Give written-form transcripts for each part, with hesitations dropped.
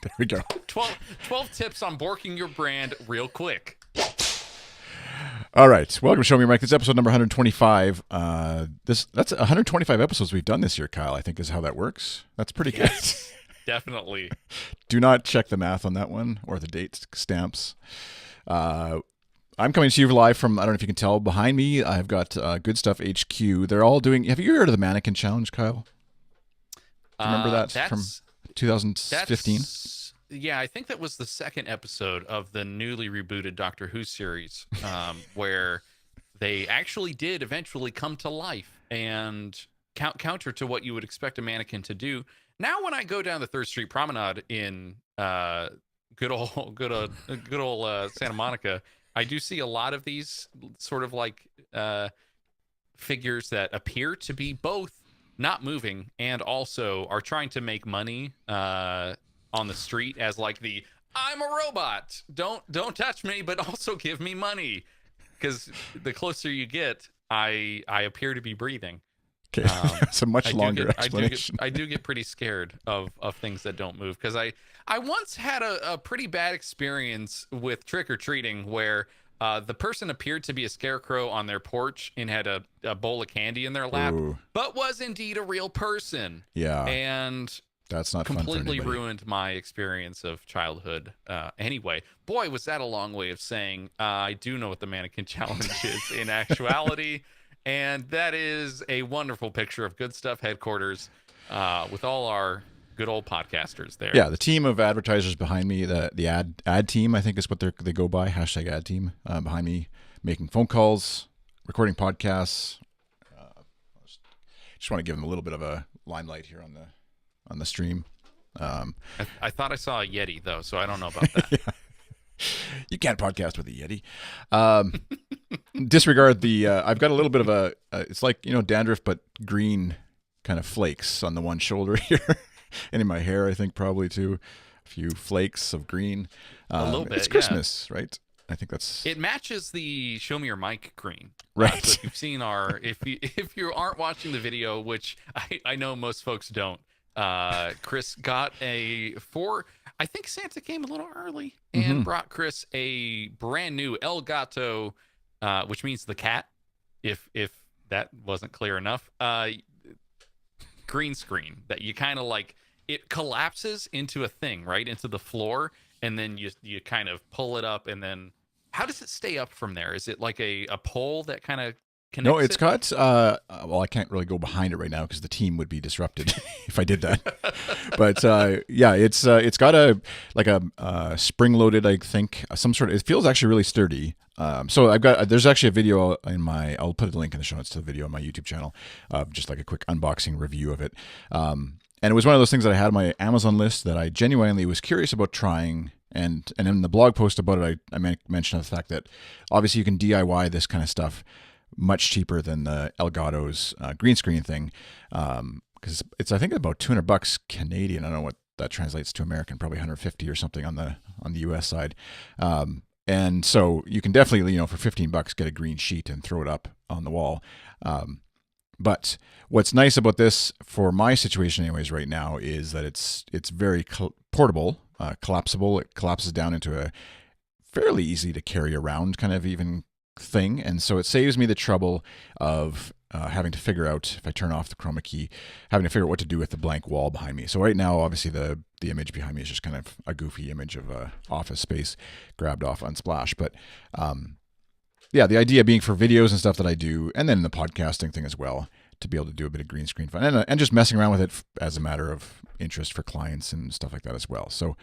There we go. 12 tips on borking your brand real quick. All right. Welcome to Show Me Your Mic. This is episode number 125. That's 125 episodes we've done this year, Kyle, I think is how that works. That's pretty good. Definitely. Do not check the math on that one or the date stamps. I'm coming to you live from, I don't know if you can tell, behind me, I've got Good Stuff HQ. They're all doing, have you heard of the Mannequin Challenge, Kyle? Do you remember that from 2015? Yeah, I think that was the second episode of the newly rebooted Doctor Who series, where they actually did eventually come to life and counter to what you would expect a mannequin to do. Now, when I go down the 3rd Street Promenade in good old Santa Monica, I do see a lot of these sort of like figures that appear to be both not moving and also are trying to make money on the street as like the I'm a robot, don't touch me, but also give me money, because the closer you get, I appear to be breathing. Okay. It's a much longer explanation. I do get pretty scared of things that don't move, because I once had a pretty bad experience with trick-or-treating where the person appeared to be a scarecrow on their porch and had a bowl of candy in their lap. Ooh. But was indeed a real person. Yeah. And that's not completely ruined my experience of childhood. Anyway, boy, was that a long way of saying I do know what the Mannequin Challenge is in actuality. And that is a wonderful picture of Good Stuff headquarters with all our good old podcasters there. Yeah, the team of advertisers behind me, the ad team, I think is what they go by, #ad team, behind me, making phone calls, recording podcasts. Just want to give them a little bit of a limelight here on the stream. I thought I saw a Yeti, though, so I don't know about that. Yeah. You can't podcast with a Yeti. Disregard the, I've got a little bit of a, it's like, dandruff, but green kind of flakes on the one shoulder here. And in my hair, I think probably too. A few flakes of green. A little bit, it's Christmas, right? I think it matches the Show Me Your Mic green. Right. So if you've seen if you aren't watching the video, which I know most folks don't, Chris got I think Santa came a little early and brought Chris a brand new El Gato, which means the cat, if that wasn't clear enough, green screen that you kind of like, it collapses into a thing, right? Into the floor, and then you kind of pull it up, and then how does it stay up from there? Is it like a pole that kind of connects? No, it's got, well, I can't really go behind it right now because the team would be disrupted if I did that. But yeah, it's got a spring-loaded, I think, some sort of, it feels actually really sturdy. So there's actually a video I'll put a link in the show notes to the video on my YouTube channel, just like a quick unboxing review of it. And it was one of those things that I had on my Amazon list that I genuinely was curious about trying. And in the blog post about it, I mentioned the fact that obviously you can DIY this kind of stuff much cheaper than the Elgato's green screen thing, because it's I think about $200 Canadian. I don't know what that translates to American, probably 150 or something on the US side. And so you can definitely, for $15 get a green sheet and throw it up on the wall. But what's nice about this for my situation anyways right now is that it's very portable, collapsible. It collapses down into a fairly easy to carry around kind of even thing. And so it saves me the trouble of having to figure out, if I turn off the chroma key, having to figure out what to do with the blank wall behind me. So right now, obviously the image behind me is just kind of a goofy image of a office space grabbed off Unsplash. But yeah, the idea being for videos and stuff that I do, and then the podcasting thing as well, to be able to do a bit of green screen fun and just messing around with it as a matter of interest for clients and stuff like that as well. So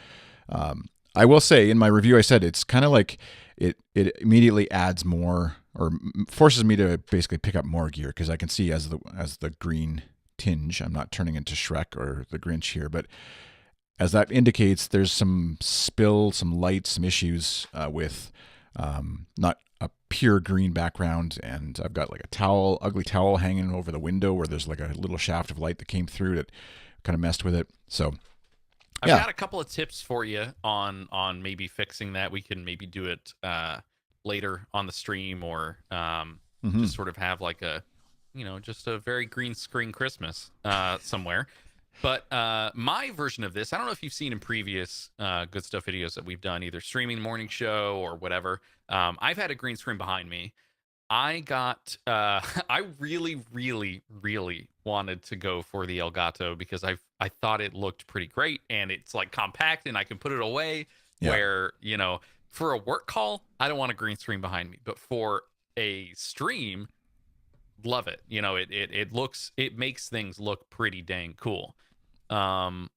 I will say in my review, I said it's kind of like it immediately adds more or forces me to basically pick up more gear, because I can see as the green tinge, I'm not turning into Shrek or the Grinch here, but as that indicates, there's some spill, some light, some issues with not a pure green background, and I've got like a ugly towel hanging over the window where there's like a little shaft of light that came through that kind of messed with it. So I've got a couple of tips for you on maybe fixing that. We can maybe do it later on the stream, or just sort of have like a, just a very green screen Christmas somewhere. But my version of this, I don't know if you've seen in previous Good Stuff videos that we've done, either streaming morning show or whatever. I've had a green screen behind me. I got, I really, really, really wanted to go for the Elgato because I thought it looked pretty great, and it's like compact and I can put it away. Yeah. Where, for a work call, I don't want a green screen behind me, but for a stream, love it. It makes things look pretty dang cool. Um,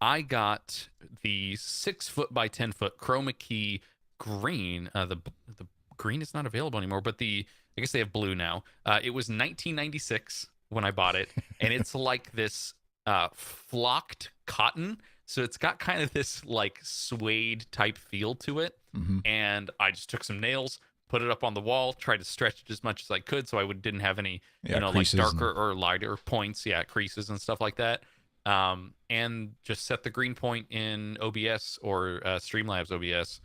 I got the 6 foot by 10 foot chroma key green. The green is not available anymore, but I guess they have blue now. It was 1996 when I bought it, and it's like this flocked cotton. So it's got kind of this like suede type feel to it. Hmm. And I just took some nails, put it up on the wall, tried to stretch it as much as I could so I didn't have any, Yeah, like creases darker or lighter points, creases and stuff like that. And just set the green point in OBS or Streamlabs OBS,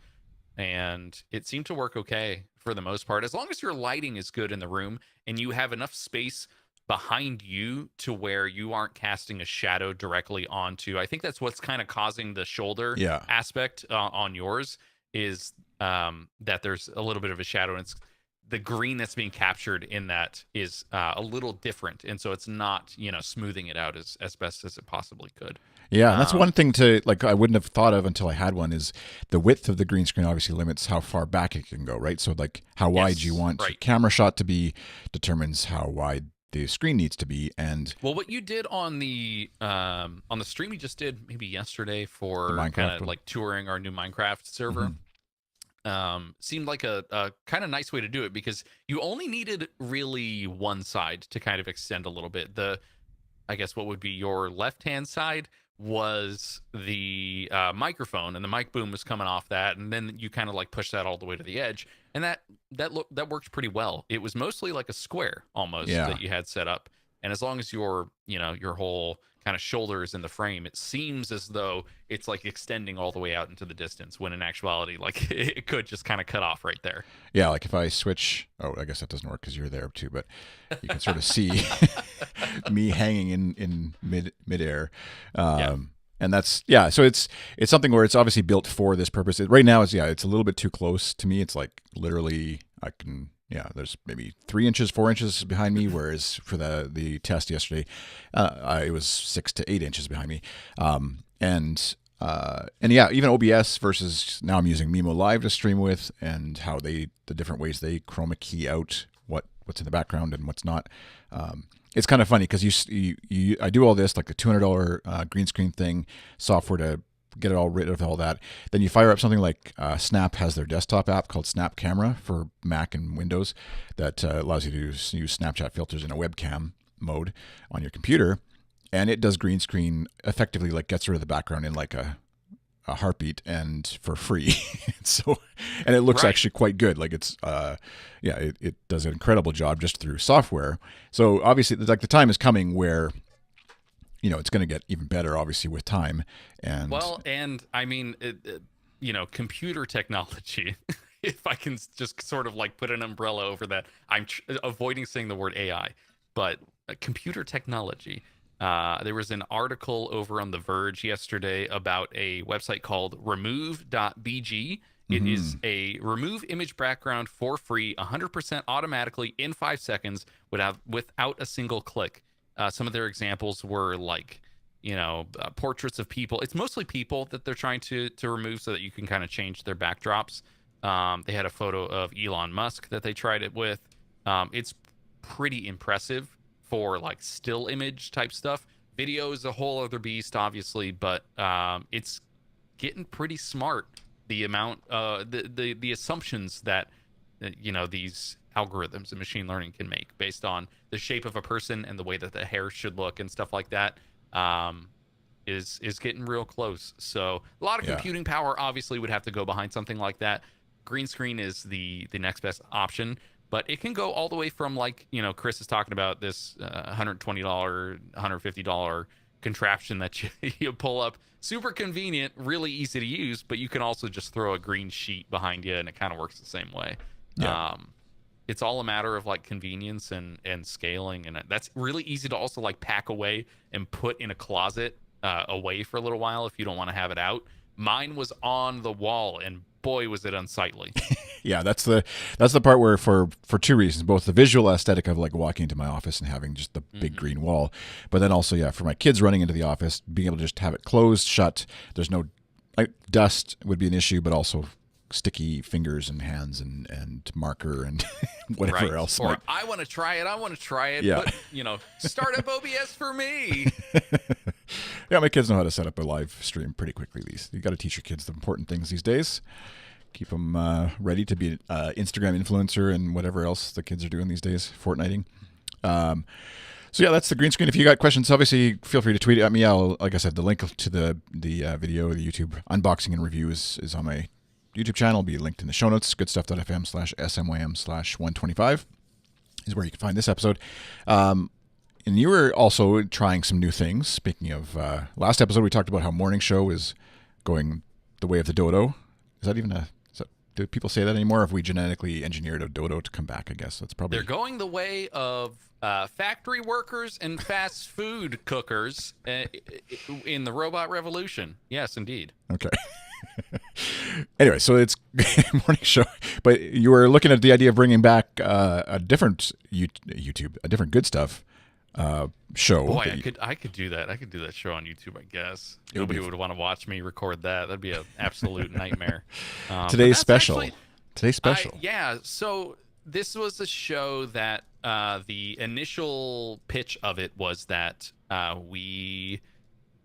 and it seemed to work okay for the most part, as long as your lighting is good in the room and you have enough space behind you to where you aren't casting a shadow directly onto. I think that's what's kind of causing the shoulder Yeah. aspect on yours, is that there's a little bit of a shadow, and it's the green that's being captured in that is a little different, and so it's not smoothing it out as best as it possibly could. Yeah, and that's one thing to like I wouldn't have thought of until I had one is the width of the green screen obviously limits how far back it can go, right? So like how wide you want right. camera shot to be determines how wide the screen needs to be. And well, what you did on the stream you just did maybe yesterday for kind of like touring our new Minecraft server, seemed like a kind of nice way to do it, because you only needed really one side to kind of extend a little bit. I guess what would be your left-hand side was the microphone, and the mic boom was coming off that, and then you kind of like push that all the way to the edge, and that worked pretty well. It was mostly like a square almost that you had set up, and as long as your whole kind of shoulders in the frame, it seems as though it's like extending all the way out into the distance, when in actuality, like it could just kind of cut off right there. Yeah, like if I switch, I guess that doesn't work because you're there too, but you can sort of see me hanging in midair. And that's so it's something where it's obviously built for this purpose. Right now it's a little bit too close to me. It's like literally I can there's maybe 3 inches, 4 inches behind me, whereas for the test yesterday, it was 6 to 8 inches behind me. And even OBS versus now I'm using Mimo Live to stream with, and how the different ways they chroma key out what's in the background and what's not. It's kind of funny because I do all this, like the $200 green screen thing, software to get it all rid of all that. Then you fire up something like Snap has their desktop app called Snap Camera for Mac and Windows that allows you to use Snapchat filters in a webcam mode on your computer, and it does green screen effectively, like gets rid of the background in like a heartbeat and for free. And it looks actually quite good. Like it's it does an incredible job just through software. So obviously like the time is coming where it's going to get even better, obviously, with time. And I mean, computer technology, if I can just sort of like put an umbrella over that, I'm avoiding saying the word AI, but computer technology. There was an article over on The Verge yesterday about a website called remove.bg. It is a remove image background for free, 100% automatically in 5 seconds without a single click. Some of their examples were like, portraits of people. It's mostly people that they're trying to remove so that you can kind of change their backdrops. They had a photo of Elon Musk that they tried it with. It's pretty impressive for like still image type stuff. Video is a whole other beast, obviously, but it's getting pretty smart. The amount, the assumptions that these algorithms and machine learning can make based on the shape of a person and the way that the hair should look and stuff like that, is getting real close. So a lot of computing power obviously would have to go behind something like that. Green screen is the next best option, but it can go all the way from like, Chris is talking about this $120, $150 contraption that you pull up. Super convenient, really easy to use, but you can also just throw a green sheet behind you and it kind of works the same way. it's all a matter of like convenience and scaling, and that's really easy to also like pack away and put in a closet away for a little while if you don't want to have it out. Mine was on the wall, and boy was it unsightly. Yeah, that's the part where for two reasons, both the visual aesthetic of like walking into my office and having just the big green wall, but then also, yeah, for my kids running into the office, being able to just have it closed, shut. There's no dust would be an issue, but also sticky fingers and hands and marker and whatever else. Or I want to try it. Yeah. But, start up OBS for me. Yeah, my kids know how to set up a live stream pretty quickly. You got to teach your kids the important things these days. Keep them ready to be an Instagram influencer and whatever else the kids are doing these days, Fortniting. So yeah, that's the green screen. If you got questions, obviously feel free to tweet at me. Like I said, the link to the video, the YouTube unboxing and review is on my YouTube channel. It'll be linked in the show notes. Goodstuff.fm/SMYM/125 is where you can find this episode. And you were also trying some new things. Speaking of last episode, we talked about how morning show is going the way of the dodo. Is that even do people say that anymore? Or have we genetically engineered a dodo to come back? I guess that's probably. They're going the way of factory workers and fast food cookers in the robot revolution. Yes, indeed. Okay. Anyway, so it's morning show, but you were looking at the idea of bringing back a different YouTube, a different Good Stuff show. Boy, I could do that. I could do that show on YouTube, I guess. Nobody would want to watch me record that. That'd be an absolute nightmare. Today's special. Yeah. So this was a show that the initial pitch of it was that we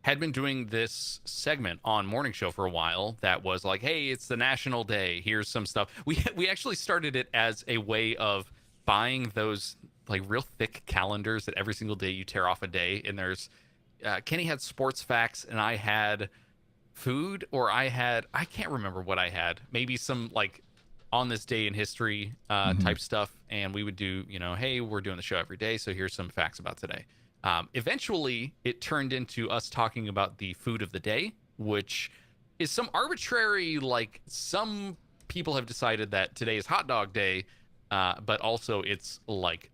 had been doing this segment on morning show for a while that was like, hey, it's the national day. Here's some stuff. We actually started it as a way of buying those like real thick calendars that every single day you tear off a day, and there's Kenny had sports facts and I had food, or I can't remember what I had, maybe some like on this day in history type stuff, and we would do, hey, we're doing the show every day, so here's some facts about today. Eventually it turned into us talking about the food of the day, which is some arbitrary, like some people have decided that today is hot dog day, but also it's like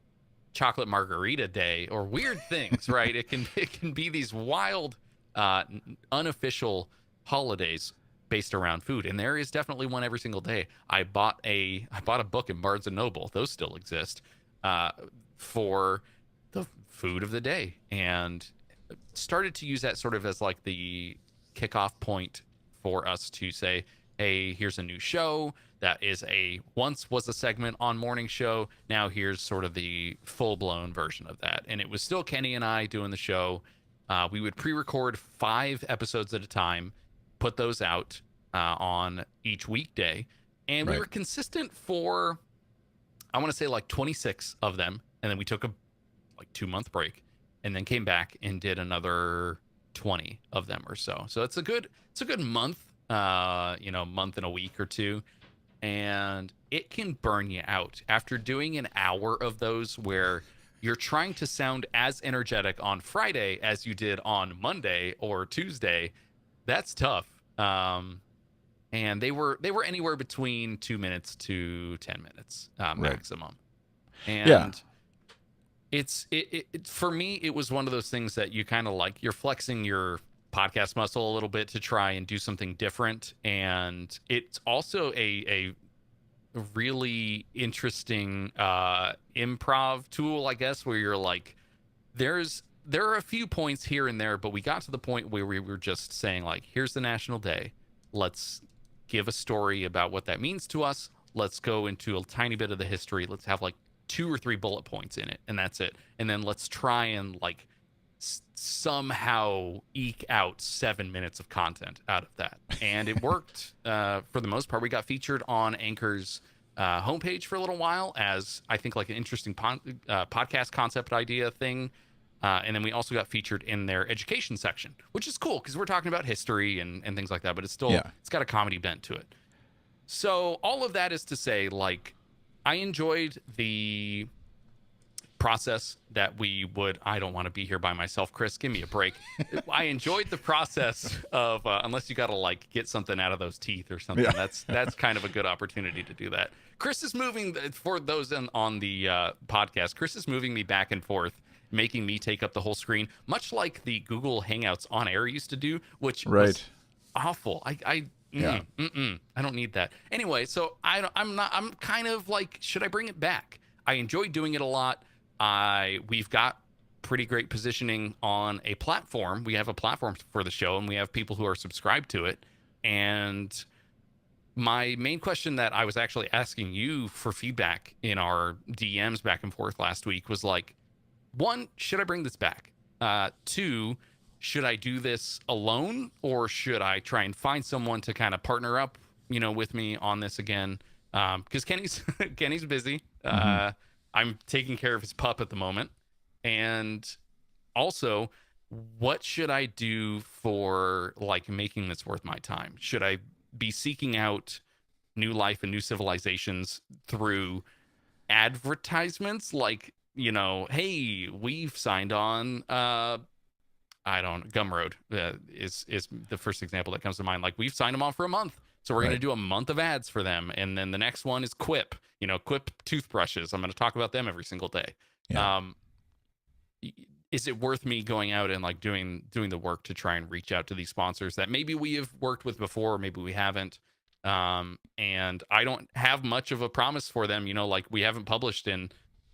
chocolate margarita day or weird things, right? It can be these wild, unofficial holidays based around food, and there is definitely one every single day. I bought a book in Barnes and Noble; those still exist, for the food of the day, and started to use that sort of as like the kickoff point for us to say, hey, here's a new show that is once was a segment on morning show. Now here's sort of the full-blown version of that. And it was still Kenny and I doing the show. We would pre-record 5 episodes at a time, put those out on each weekday. And we were consistent for, I want to say like 26 of them. And then we took a 2-month break and then came back and did another 20 of them or so. So it's a good month, month and a week or two. And it can burn you out after doing an hour of those where you're trying to sound as energetic on Friday as you did on Monday or Tuesday. That's tough. And they were anywhere between 2 minutes to 10 minutes maximum. And it's for me, it was one of those things that you kind of like, you're flexing your podcast muscle a little bit to try and do something different. And it's also a really interesting improv tool, I guess, where you're like, there are a few points here and there, but we got to the point where we were just saying like, here's the national day. Let's give a story about what that means to us. Let's go into a tiny bit of the history. Let's have like 2 or 3 bullet points in it, and that's it. And then let's try and like somehow eke out 7 minutes of content out of that. And it worked for the most part. We got featured on Anchor's homepage for a little while as, I think, like an interesting podcast concept idea thing. And then we also got featured in their education section, which is cool because we're talking about history and things like that, but it's still, it's got a comedy bent to it. So all of that is to say, like, I enjoyed the process that we would. I don't want to be here by myself, Chris. Give me a break. I enjoyed the process of unless you got to like get something out of those teeth or something. Yeah. That's kind of a good opportunity to do that. Chris is moving for those on the podcast. Chris is moving me back and forth, making me take up the whole screen, much like the Google Hangouts on air used to do, which was awful. I don't need that. Anyway, so I'm kind of like, should I bring it back? I enjoy doing it a lot. We've got pretty great positioning on a platform. We have a platform for the show, and we have people who are subscribed to it. And my main question that I was actually asking you for feedback in our DMs back and forth last week was like, one, should I bring this back? Two, should I do this alone, or should I try and find someone to kind of partner up, with me on this again? Because Kenny's busy. I'm taking care of his pup at the moment. And also, what should I do for like making this worth my time? Should I be seeking out new life and new civilizations through advertisements like, hey, we've signed on Gumroad is the first example that comes to mind. Like, we've signed them on for a month, so we're going to do a month of ads for them, and then the next one is Quip. Quip toothbrushes. I'm going to talk about them every single day. Yeah. Is it worth me going out and like doing the work to try and reach out to these sponsors that maybe we have worked with before, or maybe we haven't? And I don't have much of a promise for them. Like, we haven't published in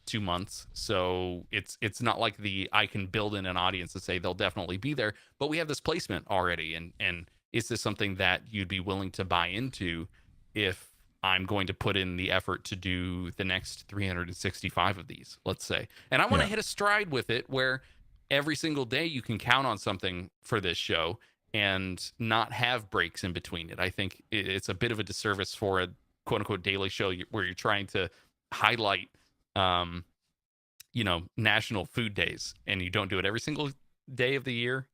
2 months, so it's not like I can build in an audience to say they'll definitely be there, but we have this placement already, and is this something that you'd be willing to buy into if I'm going to put in the effort to do the next 365 of these, let's say? And I want to hit a stride with it where every single day you can count on something for this show and not have breaks in between it. I think it's a bit of a disservice for a quote unquote daily show where you're trying to highlight National Food Days, and you don't do it every single day of the year.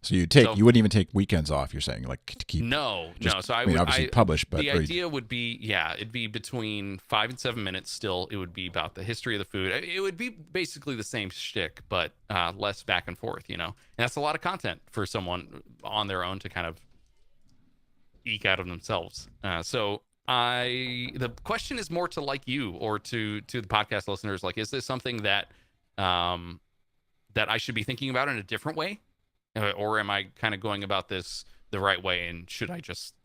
So you wouldn't even take weekends off, you're saying, like, to keep no. So obviously publish, but the idea would be, it'd be between 5 and 7 minutes. Still, it would be about the history of the food. It would be basically the same shtick, but less back and forth, and that's a lot of content for someone on their own to kind of eke out of themselves. So the question is more to like you or to the podcast listeners, like, is this something that I should be thinking about in a different way? Or am I kind of going about this the right way, and should I just,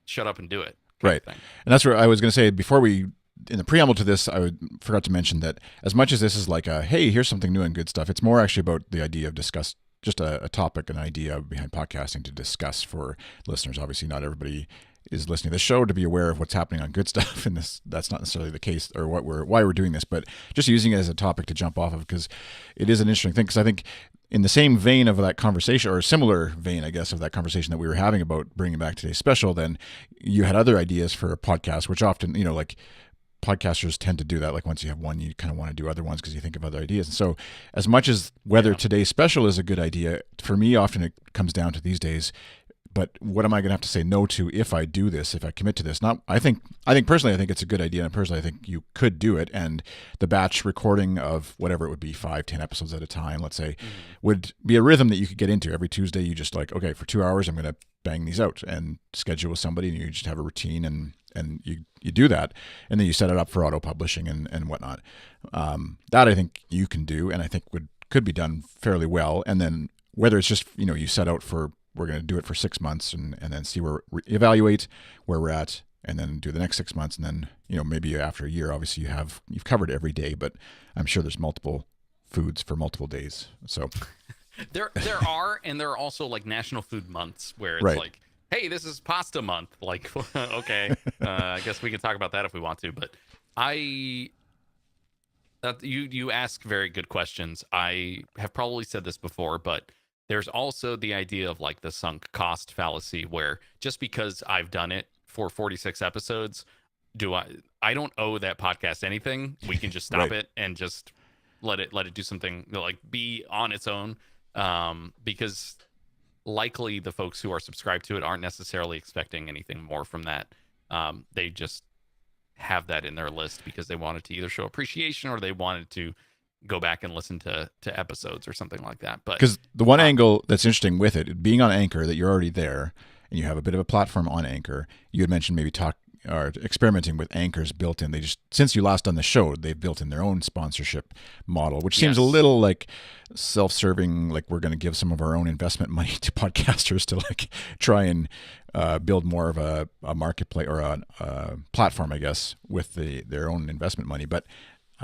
shut up and do it? Right. And that's where I was going to say before in the preamble to this, forgot to mention that as much as this is like hey, here's something new and good stuff, it's more actually about the idea of just a topic, an idea behind podcasting to discuss for listeners. Obviously, not everybody is listening to the show to be aware of what's happening on Good Stuff, and that's not necessarily the case, or why we're doing this, but just using it as a topic to jump off of, because it is an interesting thing. Because I think in the same vein of that conversation, or a similar vein, I guess, of that conversation that we were having about bringing back today's special, then you had other ideas for a podcast, which often, like, podcasters tend to do that. Like, once you have one, you kind of want to do other ones because you think of other ideas. And so as much as whether today's special is a good idea, for me, often it comes down to these days, but what am I going to have to say no to if I do this, if I commit to this? I think personally, I think it's a good idea. And personally, I think you could do it. And the batch recording of whatever it would be, 5-10 episodes at a time, let's say, would be a rhythm that you could get into. Every Tuesday, you just like, okay, for 2 hours, I'm going to bang these out and schedule with somebody, and you just have a routine, and you do that. And then you set it up for auto publishing and whatnot. That I think you can do, and I think could be done fairly well. And then whether it's just, you set out for, we're going to do it for 6 months and then see evaluate where we're at, and then do the next 6 months. And then, maybe after a year, obviously you've covered every day, but I'm sure there's multiple foods for multiple days. So there are, and there are also like national food months where it's like, hey, this is pasta month. Like, okay, I guess we can talk about that if we want to, but you ask very good questions. I have probably said this before, but there's also the idea of like the sunk cost fallacy, where just because I've done it for 46 episodes, I don't owe that podcast anything. We can just stop it and just let it do something, like, be on its own, because likely the folks who are subscribed to it aren't necessarily expecting anything more from that. They just have that in their list because they wanted to either show appreciation or they wanted to go back and listen to episodes or something like that. But because the one angle that's interesting with it being on Anchor, that you're already there and you have a bit of a platform on Anchor. You had mentioned maybe experimenting with Anchor's built in. They just, since you last done the show, they've built in their own sponsorship model, which seems a little like self-serving, like we're going to give some of our own investment money to podcasters to like try and build more of a marketplace or a platform, I guess, with their own investment money. But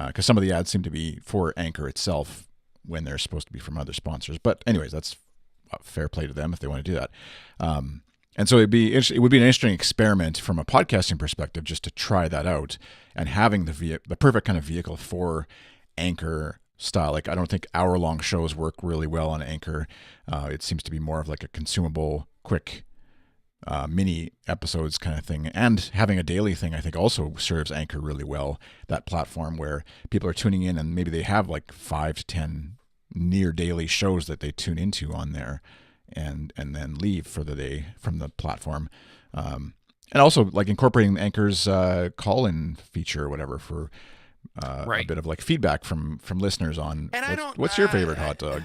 because some of the ads seem to be for Anchor itself when they're supposed to be from other sponsors. But anyways, that's fair play to them if they want to do that. And so it would be an interesting experiment from a podcasting perspective just to try that out and having the perfect kind of vehicle for Anchor style. Like I don't think hour-long shows work really well on Anchor. It seems to be more of like a consumable, quick mini episodes kind of thing. And having a daily thing I think also serves Anchor really well, that platform where people are tuning in and maybe they have like 5 to 10 near daily shows that they tune into on there. And then leave for the day from the platform, and also like incorporating Anchor's call-in feature or whatever for a bit of like feedback from listeners on what's your favorite hot dog.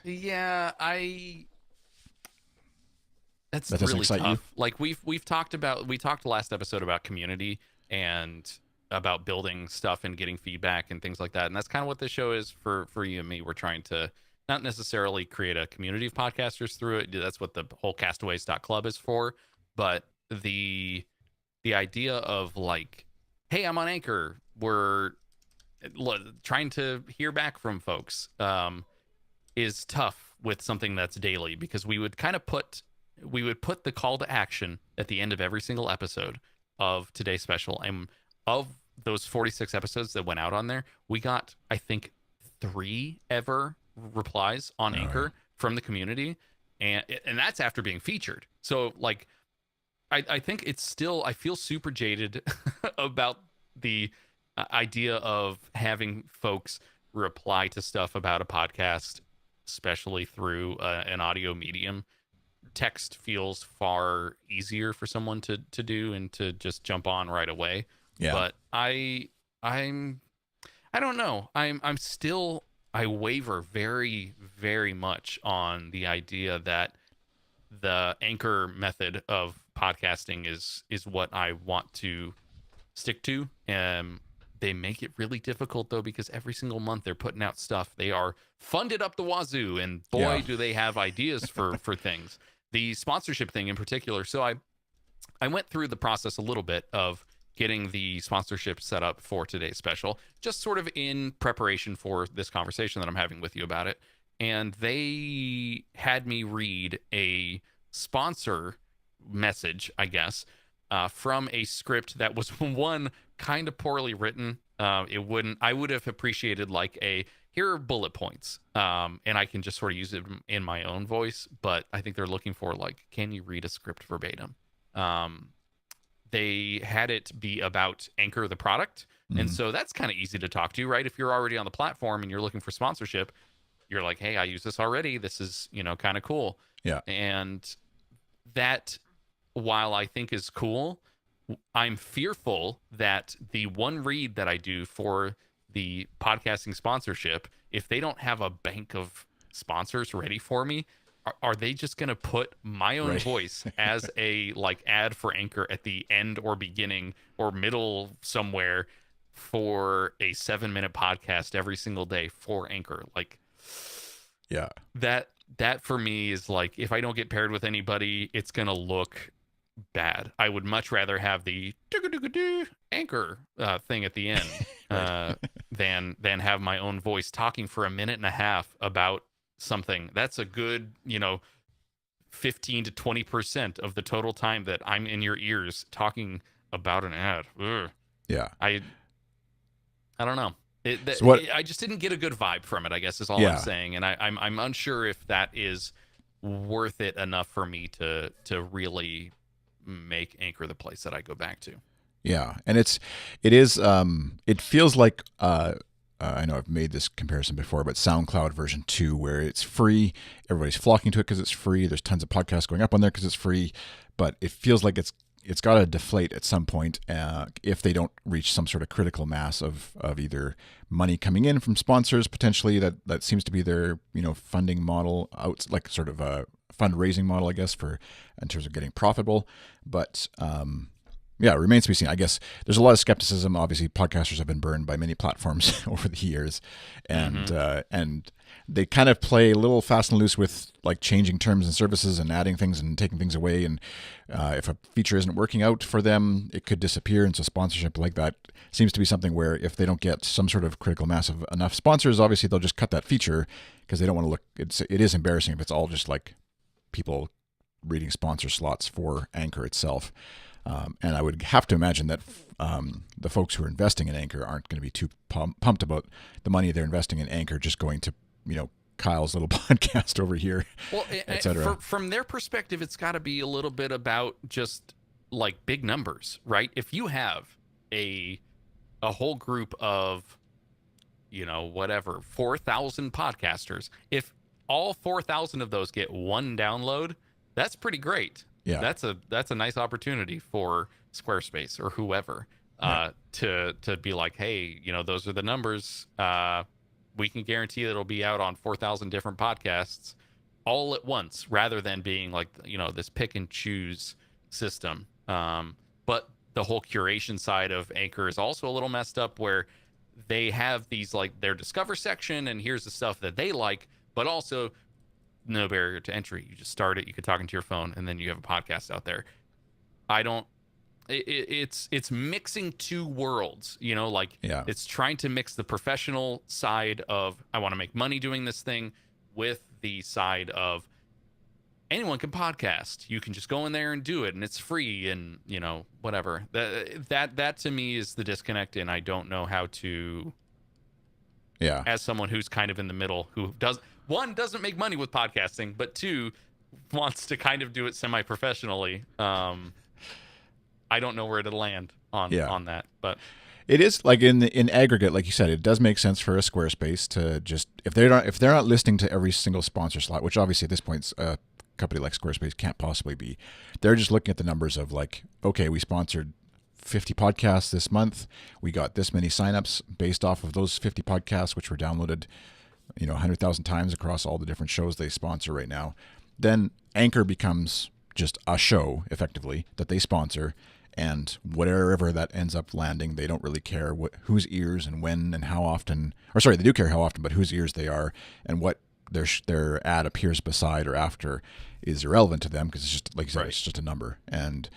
Yeah, that's that doesn't really excite tough. you? Like we talked last episode about community and about building stuff and getting feedback and things like that, and that's kind of what this show is for you and me. We're trying to not necessarily create a community of podcasters through it. That's what the whole castaways.club is for. But the idea of like, hey, I'm on Anchor. We're trying to hear back from folks is tough with something that's daily, because we would put the call to action at the end of every single episode of today's special. And of those 46 episodes that went out on there, we got, I think, 3 ever replies on Anchor from the community, and that's after being featured. So like I think it's still, I feel super jaded about the idea of having folks reply to stuff about a podcast, especially through an audio medium. Text feels far easier for someone to do and to just jump on right away. But I don't know. I waver very, very much on the idea that the Anchor method of podcasting is what I want to stick to. They make it really difficult though, because every single month they're putting out stuff. They are funded up the wazoo, and boy, do they have ideas for things. The sponsorship thing in particular. So I went through the process a little bit of getting the sponsorship set up for today's special, just sort of in preparation for this conversation that I'm having with you about it. And they had me read a sponsor message, I guess, from a script that was one kind of poorly written. I would have appreciated like here are bullet points, and I can just sort of use it in my own voice. But I think they're looking for like, can you read a script verbatim? They had it be about Anchor, the product. And so that's kind of easy to talk to, right? If you're already on the platform and you're looking for sponsorship, you're like, hey, I use this already. This is, kind of cool. Yeah. And that, while I think is cool, I'm fearful that the one read that I do for the podcasting sponsorship, if they don't have a bank of sponsors ready for me, are they just going to put my own voice as a like ad for Anchor at the end or beginning or middle somewhere for a 7-minute podcast every single day for Anchor? Like, yeah, that for me is like, if I don't get paired with anybody, it's going to look bad. I would much rather have the Anchor thing at the end than have my own voice talking for a minute and a half about something. That's a good 15 to 20% of the total time that I'm in your ears talking about an ad. Ugh. Yeah, I don't know. I just didn't get a good vibe from it, I guess is all I'm saying, and I'm unsure if that is worth it enough for me to really make Anchor the place that I go back to. Yeah, and it feels like I know I've made this comparison before, but SoundCloud version 2, where it's free, everybody's flocking to it because it's free. There's tons of podcasts going up on there because it's free, but it feels like it's it's got to deflate at some point if they don't reach some sort of critical mass of either money coming in from sponsors potentially. That seems to be their funding model out, like sort of a fundraising model, I guess, for in terms of getting profitable. But yeah, it remains to be seen. I guess there's a lot of skepticism. Obviously, podcasters have been burned by many platforms over the years, and they kind of play a little fast and loose with like changing terms and services and adding things and taking things away. And if a feature isn't working out for them, it could disappear. And so sponsorship like that seems to be something where if they don't get some sort of critical mass of enough sponsors, obviously they'll just cut that feature because they don't want to look. It is embarrassing if it's all just like people reading sponsor slots for Anchor itself. And I would have to imagine that the folks who are investing in Anchor aren't going to be too pumped about the money they're investing in Anchor just going to, Kyle's little podcast over here, well, etc. From their perspective, it's got to be a little bit about just like big numbers, right? If you have a whole group of, 4,000 podcasters, if all 4,000 of those get one download, that's pretty great. Yeah, that's a nice opportunity for Squarespace or whoever to be like, hey, those are the numbers. We can guarantee that it'll be out on 4,000 different podcasts all at once, rather than being like this pick and choose system. But the whole curation side of Anchor is also a little messed up, where they have these like their Discover section, and here's the stuff that they like, but also no barrier to entry. You just start it, you could talk into your phone, and then you have a podcast out there. It's mixing two worlds, it's trying to mix the professional side of I want to make money doing this thing with the side of anyone can podcast. You can just go in there and do it, and it's free, and whatever. That to me is the disconnect, and I don't know how to. Yeah. As someone who's kind of in the middle, who doesn't make money with podcasting, but two, wants to kind of do it semi-professionally. I don't know where to land on that, but it is like in aggregate, like you said, it does make sense for a Squarespace to just if they're not listening to every single sponsor slot, which obviously at this point a company like Squarespace can't possibly be. They're just looking at the numbers of like, okay, we sponsored 50 podcasts this month. We got this many signups based off of those 50 podcasts, which were downloaded, 100,000 times across all the different shows they sponsor right now. Then Anchor becomes just a show effectively that they sponsor. And whatever that ends up landing, they don't really care whose ears and when and how often. Or sorry, they do care how often, but whose ears they are and what their ad appears beside or after is irrelevant to them, because it's just like you said, It's just a number. And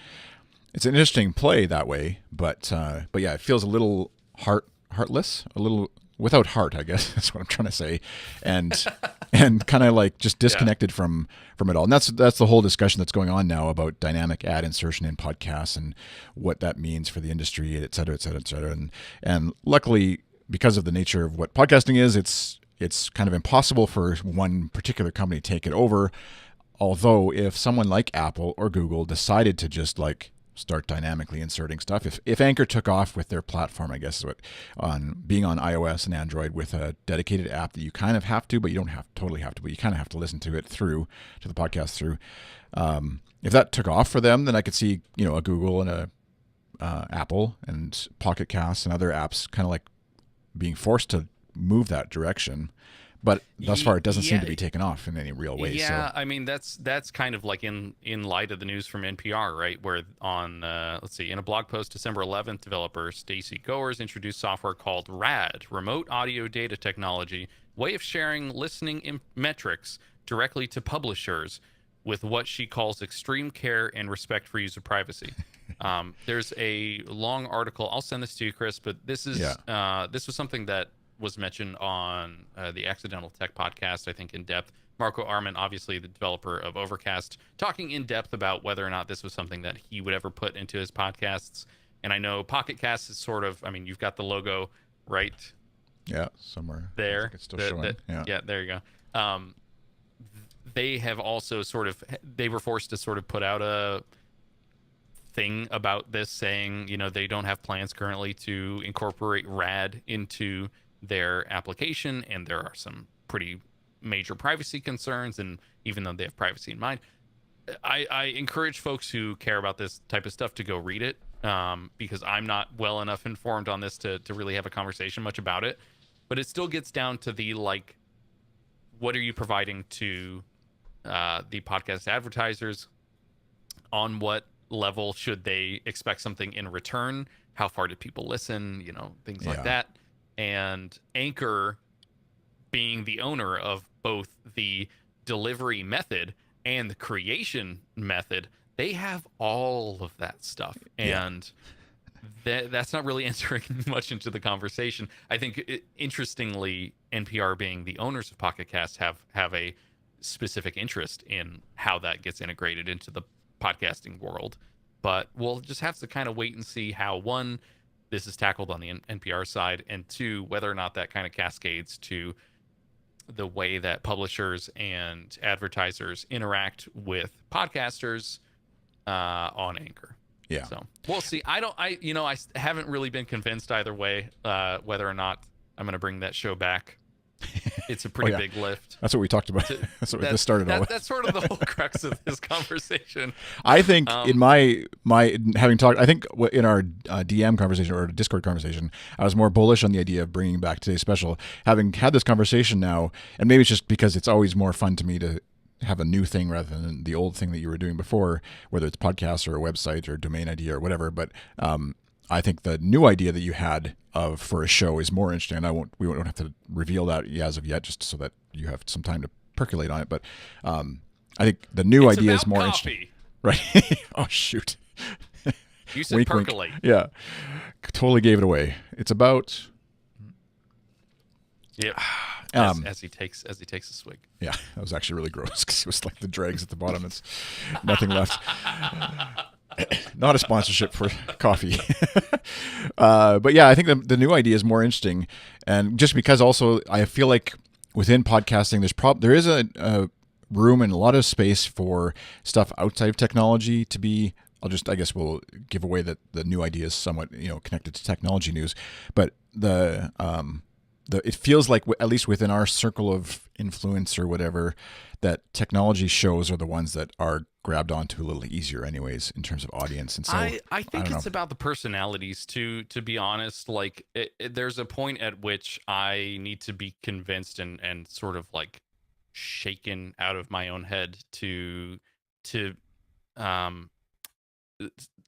it's an interesting play that way, but yeah, it feels a little heartless, a little without heart, I guess that's what I'm trying to say, and kind of like just disconnected from it all. And that's the whole discussion that's going on now about dynamic ad insertion in podcasts and what that means for the industry, et cetera, et cetera, et cetera. And luckily, because of the nature of what podcasting is, it's kind of impossible for one particular company to take it over. Although if someone like Apple or Google decided to just like start dynamically inserting stuff. If Anchor took off with their platform, I guess is what, on being on iOS and Android with a dedicated app that you kind of have to, but you don't totally have to, but you kind of have to listen to it to the podcast through. If that took off for them, then I could see, a Google and a Apple and Pocket Casts and other apps kind of like being forced to move that direction. But thus far, it doesn't seem to be taken off in any real way. Yeah, so. I mean, that's kind of like in light of the news from NPR, right? Where on, in a blog post, December 11th, developer Stacy Goers introduced software called RAD, Remote Audio Data Technology, way of sharing listening metrics directly to publishers with what she calls extreme care and respect for user privacy. There's a long article. I'll send this to you, Chris, but this was something that was mentioned on the Accidental Tech podcast, I think, in depth. Marco Arment, obviously the developer of Overcast, talking in depth about whether or not this was something that he would ever put into his podcasts. And I know Pocket Cast is sort of, you've got the logo right. Yeah, somewhere there. It's still showing. Yeah, there you go. They have also they were forced to sort of put out a thing about this saying, they don't have plans currently to incorporate RAD into their application, and there are some pretty major privacy concerns, and even though they have privacy in mind, I encourage folks who care about this type of stuff to go read it, because I'm not well enough informed on this to really have a conversation much about it. But it still gets down to the like, what are you providing to the podcast advertisers? On what level should they expect something in return? How far do people listen? You know, things like that. And Anchor, being the owner of both the delivery method and the creation method, they have all of that stuff. And that's not really entering much into the conversation. I think, interestingly, NPR, being the owners of Pocket Cast, have a specific interest in how that gets integrated into the podcasting world. But we'll just have to kind of wait and see how, one, this is tackled on the NPR side, and two, whether or not that kind of cascades to the way that publishers and advertisers interact with podcasters on Anchor. Yeah. So we'll see. I haven't really been convinced either way, whether or not I'm going to bring that show back. It's a pretty big lift. That's what we talked about. That's what this started all with. That's sort of the whole crux of this conversation. I think in my having talked, I think in our DM conversation or Discord conversation, I was more bullish on the idea of bringing back today's special. Having had this conversation now, and maybe it's just because it's always more fun to me to have a new thing rather than the old thing that you were doing before, whether it's podcasts or a website or domain idea or whatever. But I think the new idea that you had for a show is more interesting. And we won't have to reveal that as of yet, just so that you have some time to percolate on it. But I think the new idea is more interesting. Right? Oh, shoot. You said wink, percolate. Wink. Yeah. Totally gave it away. It's about. Yep. As he takes a swig. Yeah, that was actually really gross because it was like the dregs at the bottom. It's nothing left. Not a sponsorship for coffee. But yeah, I think the new idea is more interesting. And just because also I feel like within podcasting, there is a room and a lot of space for stuff outside of technology to be. I guess we'll give away that the new idea is somewhat, connected to technology news. But it feels like, at least within our circle of influence or whatever, that technology shows are the ones that are grabbed onto a little easier anyways in terms of audience. And so I think it's about the personalities too, to be honest. Like there's a point at which I need to be convinced and sort of like shaken out of my own head to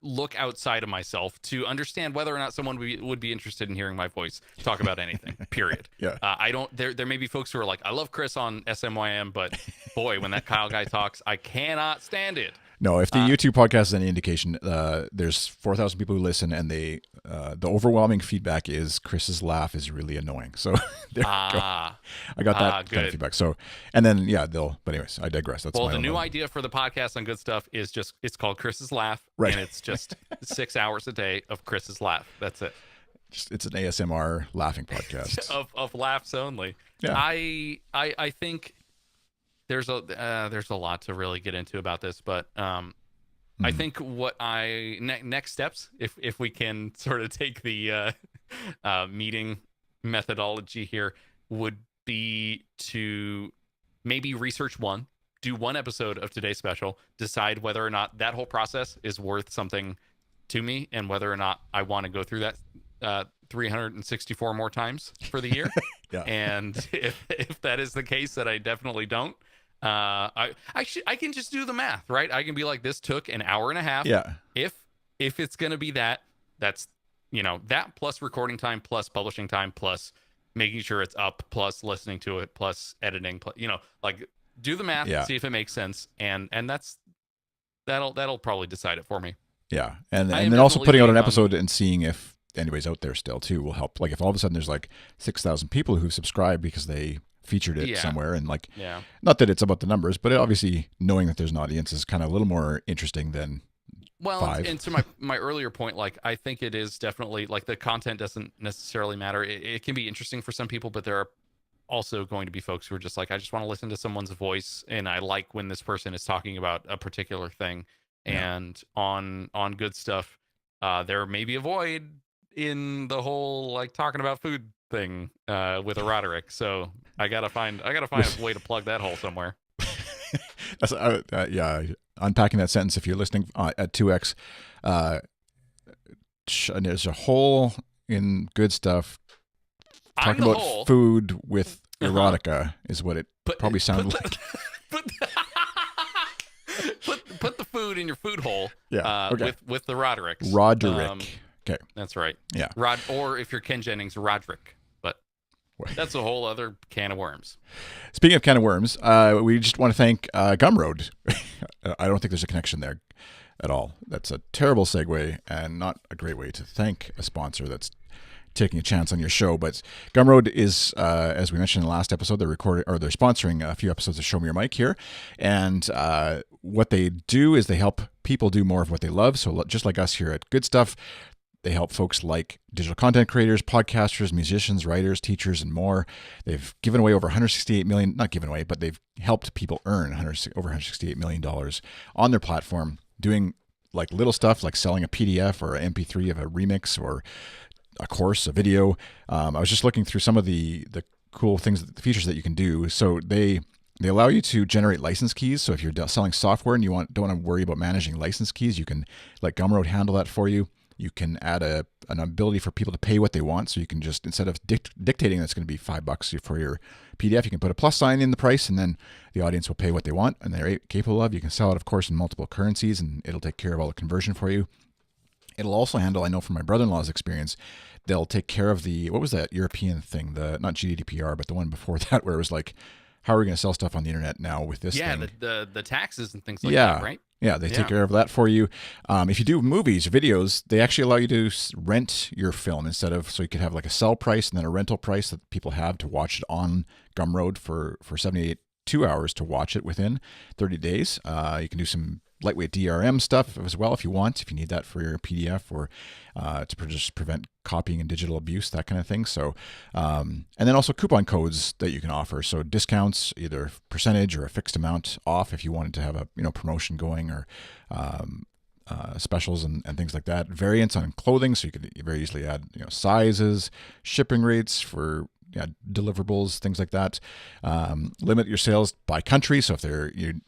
look outside of myself to understand whether or not someone would be interested in hearing my voice talk about anything, period. Yeah. There may be folks who are like, I love Chris on SMYM, but boy, when that Kyle guy talks, I cannot stand it. No, if the YouTube podcast is any indication, there's 4,000 people who listen, and the overwhelming feedback is Chris's laugh is really annoying. So there you go. I got that kind of feedback. So, and then but anyways, I digress. That's the new idea for the podcast on Good Stuff is it's called Chris's Laugh, right? And it's just 6 hours a day of Chris's laugh. That's it. It's an ASMR laughing podcast of laughs only. Yeah. I think there's a lot to really get into about this, but I think what next steps, if we can sort of take the meeting methodology here, would be to maybe do one episode of today's special, decide whether or not that whole process is worth something to me, and whether or not I want to go through that 364 more times for the year. Yeah. And if that is the case, that I definitely don't. I can just do the math, right? I can be like, this took an hour and a half. Yeah. If it's gonna be that's that plus recording time, plus publishing time, plus making sure it's up, plus listening to it, plus editing, like do the math, see if it makes sense, and that'll probably decide it for me. Yeah, and then also putting out an episode and seeing if anybody's out there still too will help. Like if all of a sudden there's like 6,000 people who subscribe because they featured it somewhere, and not that it's about the numbers, but obviously knowing that there's an audience is kind of a little more interesting than 5. And to my earlier point, like I think it is definitely like the content doesn't necessarily matter. It can be interesting for some people, but there are also going to be folks who are just like, I just want to listen to someone's voice, and I like when this person is talking about a particular thing. And on Good Stuff, there may be a void in the whole like talking about food thing with a Roderick. So I gotta find a way to plug that hole somewhere. That's, yeah, unpacking that sentence. If you're listening at 2x, and there's a hole in Good Stuff I'm talking the about hole. food with Uh-huh. erotica is what it probably sounded like. Put the food in your food hole. Yeah. Okay. With the Rodericks. Roderick. Okay. That's right. Yeah. Or if you're Ken Jennings, Roderick. But that's a whole other can of worms. Speaking of can of worms, we just want to thank Gumroad. I don't think there's a connection there at all. That's a terrible segue and not a great way to thank a sponsor that's taking a chance on your show. But Gumroad is, as we mentioned in the last episode, they're sponsoring a few episodes of Show Me Your Mic here. And what they do is they help people do more of what they love. So just like us here at Good Stuff, they help folks like digital content creators, podcasters, musicians, writers, teachers, and more. They've given away over 168 million, not given away, but they've helped people earn over $168 million on their platform, doing like little stuff like selling a PDF or an MP3 of a remix or a course, a video. I was just looking through some of the cool things, the features that you can do. So they allow you to generate license keys. So if you're selling software and you don't want to worry about managing license keys, you can let Gumroad handle that for you. You can add an ability for people to pay what they want. So you can just, instead of dictating that's going to be $5 for your PDF, you can put a plus sign in the price, and then the audience will pay what they want and they're capable of. You can sell it, of course, in multiple currencies, and it'll take care of all the conversion for you. It'll also handle, I know from my brother-in-law's experience, they'll take care of what was that European thing, not GDPR, but the one before that, where it was like, how are we going to sell stuff on the internet now with this thing? Yeah, the taxes and things like that, right? Yeah, they take care of that for you. If you do movies, videos, they actually allow you to rent your film so you could have like a sell price and then a rental price that people have to watch it on Gumroad for 72 hours to watch it within 30 days. You can do some lightweight DRM stuff as well if you need that for your PDF or to just prevent copying and digital abuse, that kind of thing. So, and then also coupon codes that you can offer. So discounts, either percentage or a fixed amount off if you wanted to have a promotion going, or specials and things like that. Variants on clothing, so you could very easily add sizes, shipping rates for deliverables, things like that. Limit your sales by country. So if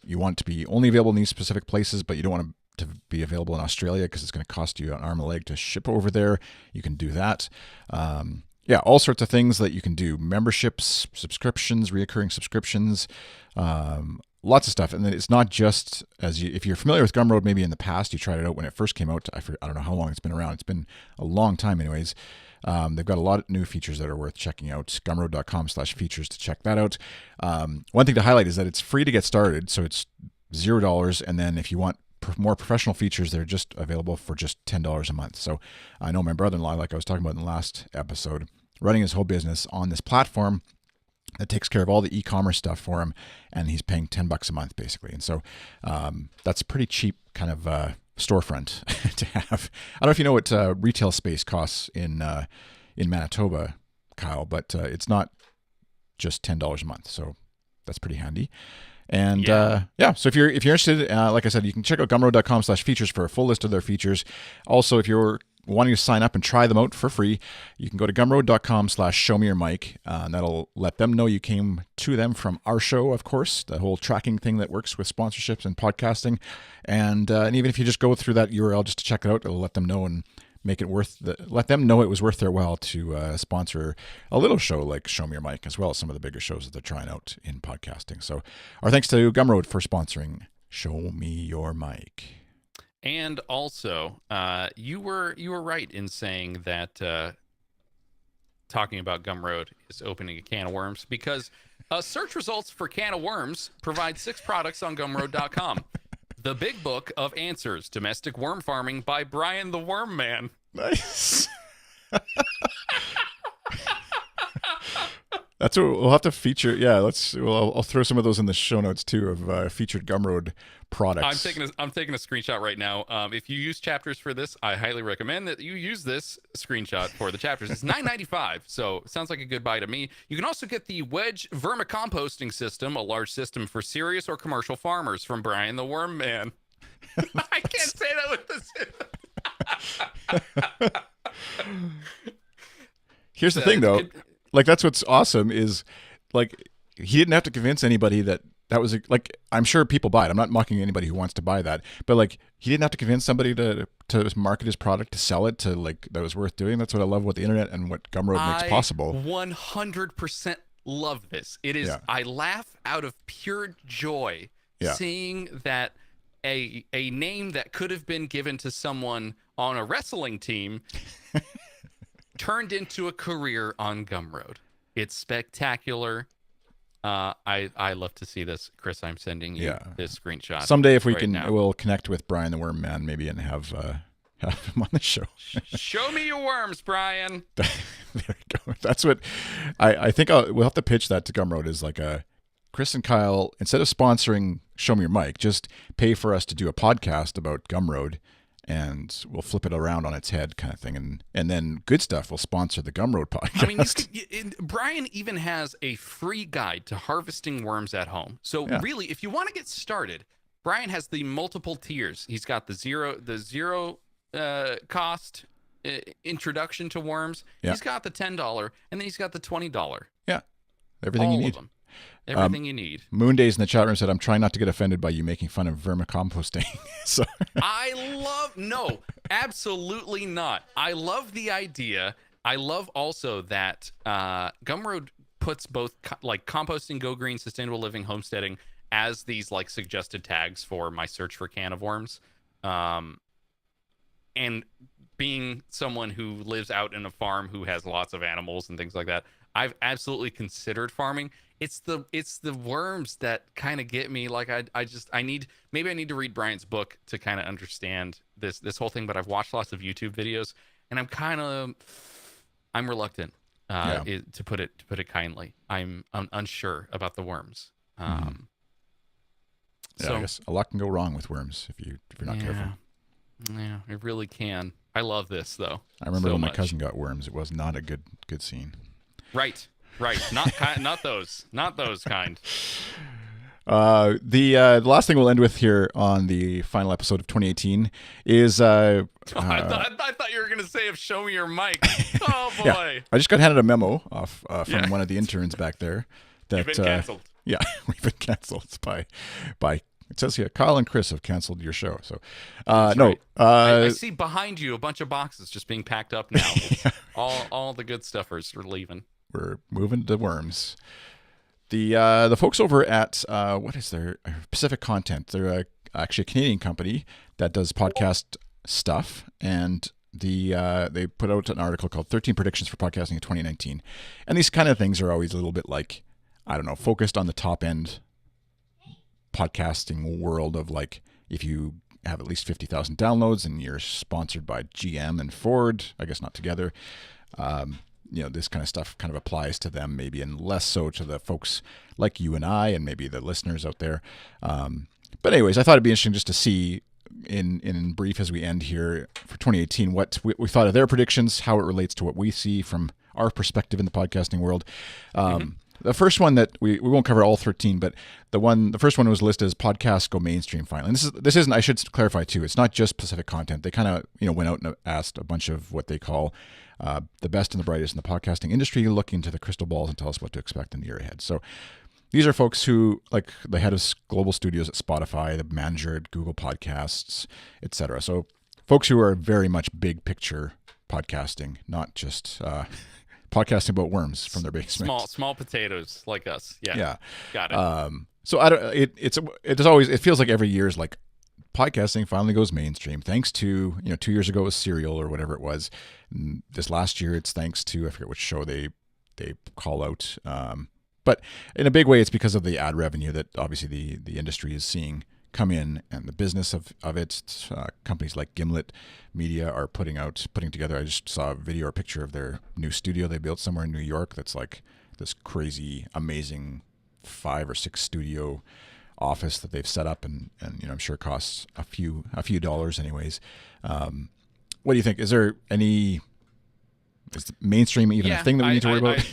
you want it to be only available in these specific places, but you don't want to be available in Australia because it's going to cost you an arm and a leg to ship over there, you can do that. All sorts of things that you can do. Memberships, subscriptions, reoccurring subscriptions, lots of stuff. And then it's not just if you're familiar with Gumroad, maybe in the past, you tried it out when it first came out. I don't know how long it's been around. It's been a long time anyways. They've got a lot of new features that are worth checking out. Gumroad.com/features to check that out. One thing to highlight is that it's free to get started. So it's $0. And then if you want more professional features, they're just available for just $10 a month. So I know my brother-in-law, like I was talking about in the last episode, running his whole business on this platform that takes care of all the e-commerce stuff for him, and he's paying $10 a month basically. And so that's a pretty cheap kind of storefront to have. I don't know if you know what retail space costs in Manitoba, Kyle, but it's not just $10 a month. So that's pretty handy. And so if you're interested, like I said, you can check out gumroad.com/features for a full list of their features. Also, if you're wanting to sign up and try them out for free, you can go to gumroad.com/showmeyourmic. And that'll let them know you came to them from our show, of course, the whole tracking thing that works with sponsorships and podcasting. And even if you just go through that URL just to check it out, it'll let them know and make it let them know it was worth their while to sponsor a little show like Show Me Your Mic, as well as some of the bigger shows that they're trying out in podcasting. So our thanks to Gumroad for sponsoring Show Me Your Mic. And also, you were right in saying that talking about Gumroad is opening a can of worms, because search results for can of worms provide 6 products on Gumroad.com. The Big Book of Answers, Domestic Worm Farming by Brian the Worm Man. Nice. That's what we'll have to feature. Yeah, I'll throw some of those in the show notes too of featured Gumroad products. I'm taking a screenshot right now. If you use chapters for this, I highly recommend that you use this screenshot for the chapters. It's $9.95, so it sounds like a good buy to me. You can also get the Wedge Vermicomposting System, a large system for serious or commercial farmers, from Brian the Worm Man. I can't say that with this. Here's the thing, though. Like, that's what's awesome is, like, he didn't have to convince anybody that that was like, I'm sure people buy it. I'm not mocking anybody who wants to buy that, but like he didn't have to convince somebody to market his product, to sell it, to like that was worth doing. That's what I love about the internet and what Gumroad makes possible. 100% love this. It is. Yeah. I laugh out of pure joy seeing that a name that could have been given to someone on a wrestling team turned into a career on Gumroad. It's spectacular. I love to see this, Chris. I'm sending you this screenshot. Someday, if we right can, now. we'll connect with Brian the Worm Man maybe and have him on the show. Show me your worms, Brian. There we go. That's what I think. We'll have to pitch that to Gumroad as like a Chris and Kyle, instead of sponsoring Show Me Your Mic, just pay for us to do a podcast about Gumroad, and we'll flip it around on its head, kind of thing. And then Good Stuff will sponsor the Gumroad podcast. I mean, Brian even has a free guide to harvesting worms at home. So really, if you want to get started, Brian has the multiple tiers. He's got the zero cost introduction to worms. Yeah. He's got the $10, and then he's got the $20. Yeah, everything All you need. Of them. Everything you need. Moon Days in the chat room said, "I'm trying not to get offended by you making fun of vermicomposting." So No, absolutely not. I love the idea. I love also that Gumroad puts both like composting, go green, sustainable living, homesteading as these like suggested tags for my search for can of worms. And being someone who lives out in a farm who has lots of animals and things like that, I've absolutely considered farming. It's the worms that kind of get me. Like I need to read Brian's book to kind of understand this whole thing. But I've watched lots of YouTube videos, and I'm reluctant to put it kindly. I'm unsure about the worms. So I guess a lot can go wrong with worms if you're not careful. Yeah, it really can. I love this though. I remember when my cousin got worms. It was not a good scene. Right. Not those kind. The last thing we'll end with here on the final episode of 2018 is I thought you were gonna say, "Show me your mic." Oh boy! Yeah. I just got handed a memo off from one of the interns back there that you've been canceled. Yeah, we've been canceled by. It says here, Kyle and Chris have canceled your show. So, no. Right. I see behind you a bunch of boxes just being packed up now. all the good stuffers are leaving. We're moving to worms. The folks over at what is their Pacific Content? They're actually a Canadian company that does podcast stuff, and they put out an article called 13 Predictions for Podcasting in 2019. And these kind of things are always a little bit like, I don't know, focused on the top end podcasting world of like, if you have at least 50,000 downloads and you're sponsored by GM and Ford, I guess not together. This kind of stuff kind of applies to them maybe, and less so to the folks like you and I and maybe the listeners out there. But anyways, I thought it'd be interesting just to see in brief as we end here for 2018 what we thought of their predictions, how it relates to what we see from our perspective in the podcasting world. The first one that we won't cover all 13, but the first one was listed as podcasts go mainstream finally. And this isn't, I should clarify too, it's not just Pacific Content. They kind of went out and asked a bunch of what they call the best and the brightest in the podcasting industry, look into the crystal balls and tell us what to expect in the year ahead. So these are folks who, like the head of global studios at Spotify, the manager at Google Podcasts, etc. So folks who are very much big picture podcasting, not just podcasting about worms from their basement. Small potatoes like us. Yeah. Got it. So I don't. It feels like every year is like podcasting finally goes mainstream thanks to 2 years ago it was Serial or whatever it was. And this last year it's thanks to, I forget which show they call out. But in a big way, it's because of the ad revenue that obviously the industry is seeing come in, and the business of it. Companies like Gimlet Media are putting together. I just saw a video or picture of their new studio they built somewhere in New York. That's like this crazy, amazing 5 or 6 studio office that they've set up, and I'm sure costs a few dollars anyways. What do you think? Is mainstream even a thing that we need to worry about?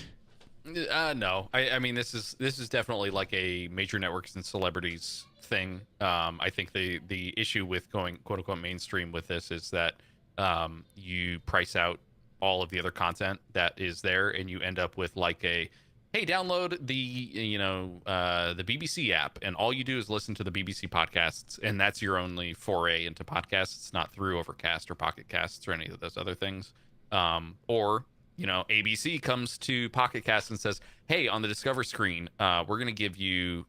No, I mean this is definitely like a major networks and celebrities thing. I think the issue with going quote unquote mainstream with this is that you price out all of the other content that is there, and you end up with like a hey, download the BBC app, and all you do is listen to the BBC podcasts, and that's your only foray into podcasts. It's not through Overcast or Pocket Casts or any of those other things. Or ABC comes to Pocket Cast and says, hey, on the Discover screen, we're going to give you,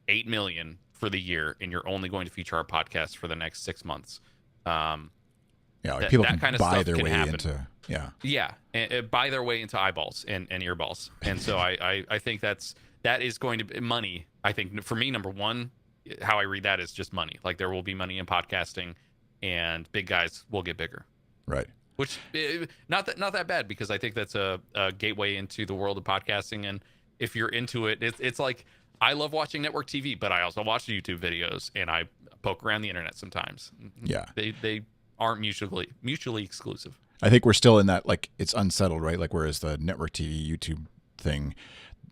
8 million for the year, and you're only going to feature our podcast for the next 6 months. Yeah, like people that can kind of buy stuff their can way happen. into and buy their way into eyeballs and earballs. And so I think that is going to be money. I think for me, number one, how I read that is just money. Like there will be money in podcasting, and big guys will get bigger. Right. Which not that bad, because I think that's a gateway into the world of podcasting. And if you're into it, it's like, I love watching network TV, but I also watch YouTube videos, and I poke around the internet sometimes. Yeah. They aren't mutually exclusive. I think we're still in that, like, it's unsettled, right? Like, whereas the network TV, YouTube thing,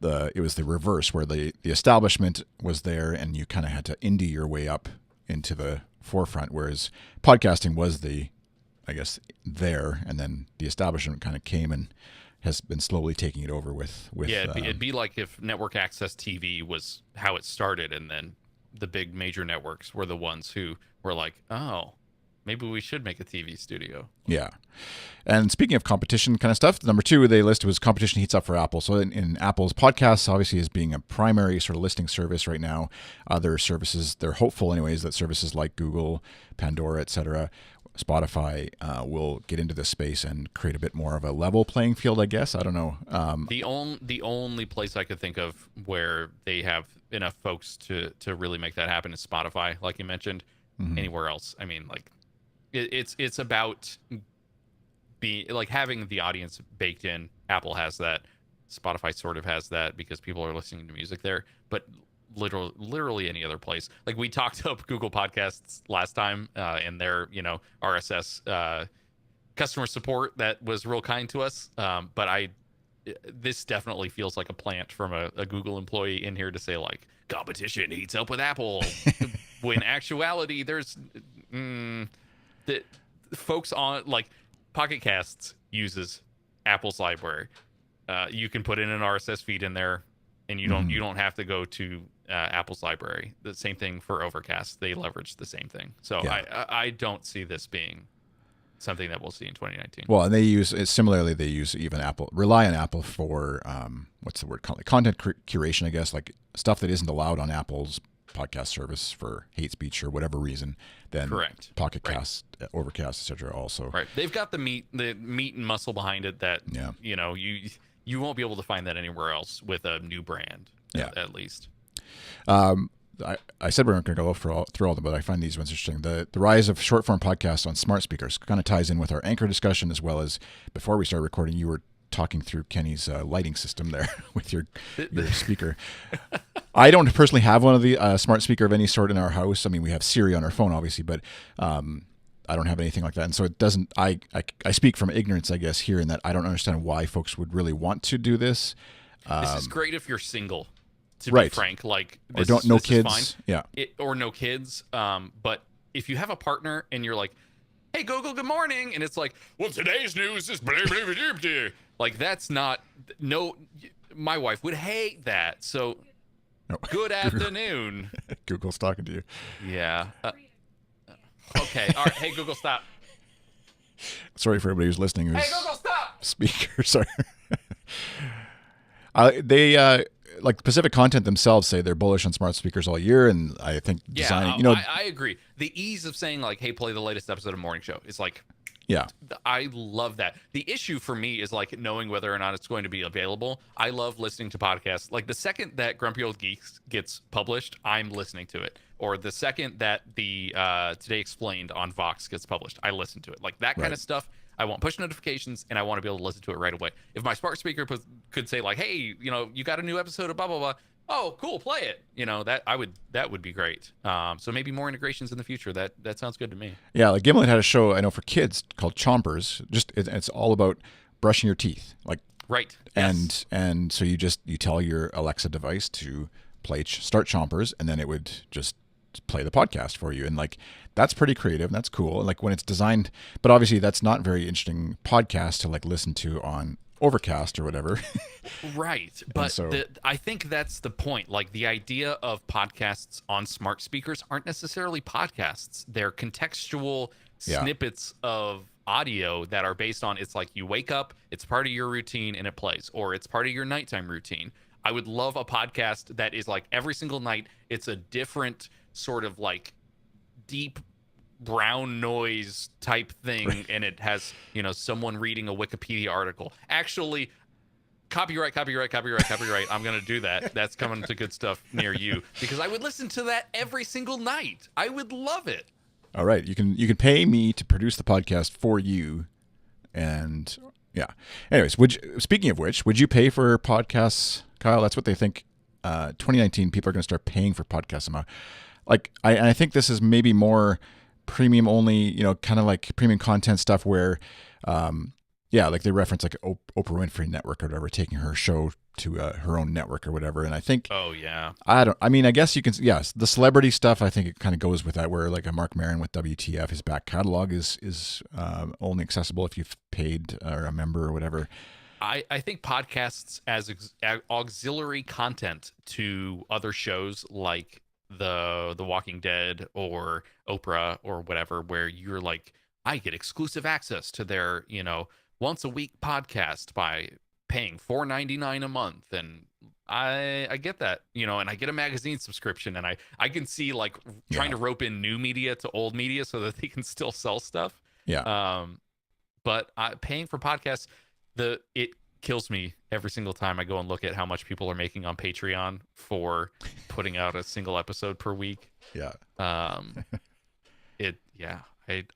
it was the reverse, where the establishment was there and you kind of had to indie your way up into the forefront, whereas podcasting was I guess, there, and then the establishment kind of came and has been slowly taking it over with it'd be like if network access TV was how it started, and then the big major networks were the ones who were like, oh, maybe we should make a TV studio. Yeah. And speaking of competition kind of stuff, number 2 they list was competition heats up for Apple. So in Apple's podcasts, obviously, is being a primary sort of listing service right now. Other services, they're hopeful anyways, that services like Google, Pandora, etc., Spotify will get into this space and create a bit more of a level playing field, I guess. I don't know. The only place I could think of where they have enough folks to really make that happen is Spotify, like you mentioned. Mm-hmm. Anywhere else, I mean, like it's about having the audience baked in. Apple has that. Spotify sort of has that because people are listening to music there, but literally any other place. Like we talked up Google Podcasts last time, and their RSS customer support that was real kind to us. But this definitely feels like a plant from a Google employee in here to say, like, competition heats up with Apple, when actuality there's the folks on, like, Pocket Casts uses Apple's library. You can put in an RSS feed in there, and you don't have to go to Apple's library. The same thing for Overcast. They leverage the same thing. So yeah. I don't see this being something that we'll see in 2019. Well, and they use even Apple, rely on Apple for what's the word, content curation, I guess, like stuff that isn't allowed on Apple's podcast service for hate speech or whatever reason. Then correct. Pocket Cast, Overcast, etc. Also, right. They've got the meat and muscle behind it that you won't be able to find that anywhere else with a new brand. At least. I said we weren't going to go through all of them, but I find these ones interesting. The rise of short form podcasts on smart speakers kind of ties in with our Anchor discussion, as well as before we started recording, you were talking through Kenny's lighting system there with your speaker. I don't personally have one of the smart speaker of any sort in our house. I mean, we have Siri on our phone, obviously, but I don't have anything like that. And so it doesn't, I speak from ignorance, I guess, here, in that I don't understand why folks would really want to do this. This is great if you're single, to right. be frank. Like, this or no kids. Is fine. Yeah. Or no kids. But if you have a partner and you're like, hey, Google, good morning. And it's like, well, today's news is blah, blah, blah, blah, blah. Like, that's not, my wife would hate that. So, good afternoon. Google's talking to you. Yeah. Okay. All right. Hey, Google, stop. Sorry for everybody who's listening. Hey, Google, stop. Speaker, sorry. They like Pacific Content themselves say they're bullish on smart speakers all year, and I think designing. I agree. The ease of saying, like, hey, play the latest episode of Morning Show is like, yeah, I love that. The issue for me is like knowing whether or not it's going to be available. I love listening to podcasts. Like the second that Grumpy Old Geeks gets published, I'm listening to it. Or the second that the Today Explained on Vox gets published, I listen to it. Like that kind of stuff. I want push notifications, and I want to be able to listen to it right away. If my smart speaker could say, like, hey, you got a new episode of blah blah blah. Oh, cool, play it. That would be great. So maybe more integrations in the future. That sounds good to me. Yeah, like Gimlet had a show I know for kids called Chompers. It's all about brushing your teeth, like right. And so you tell your Alexa device to start Chompers, and then it would just play the podcast for you. And like that's pretty creative and that's cool. And like when it's designed, but obviously that's not very interesting podcast to like listen to on Overcast or whatever. Right. But so, I think that's the point. Like the idea of podcasts on smart speakers aren't necessarily podcasts. They're contextual yeah. snippets of audio that are based on, it's like you wake up, it's part of your routine and it plays, or it's part of your nighttime routine. I would love a podcast that is like every single night, it's a different sort of like deep brown noise type thing, and it has, you know, someone reading a Wikipedia article. Actually, copyright. I'm gonna do that. That's coming to Good Stuff near you, because I would listen to that every single night. I would love it. All right, you can pay me to produce the podcast for you, and yeah. Anyways, speaking of which, would you pay for podcasts, Kyle? That's what they think. 2019, people are going to start paying for podcasts somehow. Like I think this is maybe more premium only, you know, kind of like premium content stuff where, yeah, like they reference like Oprah Winfrey Network or whatever, taking her show to her own network or whatever. And I think, oh yeah, I mean, I guess you can, yes, the celebrity stuff, I think it kind of goes with that, where like a Mark Maron with WTF, his back catalog is only accessible if you've paid or a member or whatever. I think podcasts as auxiliary content to other shows like the Walking Dead or Oprah or whatever, where you're like, I get exclusive access to their, you know, once a week podcast by paying $4.99 a month, and I get that, you know, and I get a magazine subscription, and I can see like trying to rope in new media to old media so that they can still sell stuff. Yeah. But paying for podcasts, it kills me every single time I go and look at how much people are making on Patreon for putting out a single episode per week. Yeah.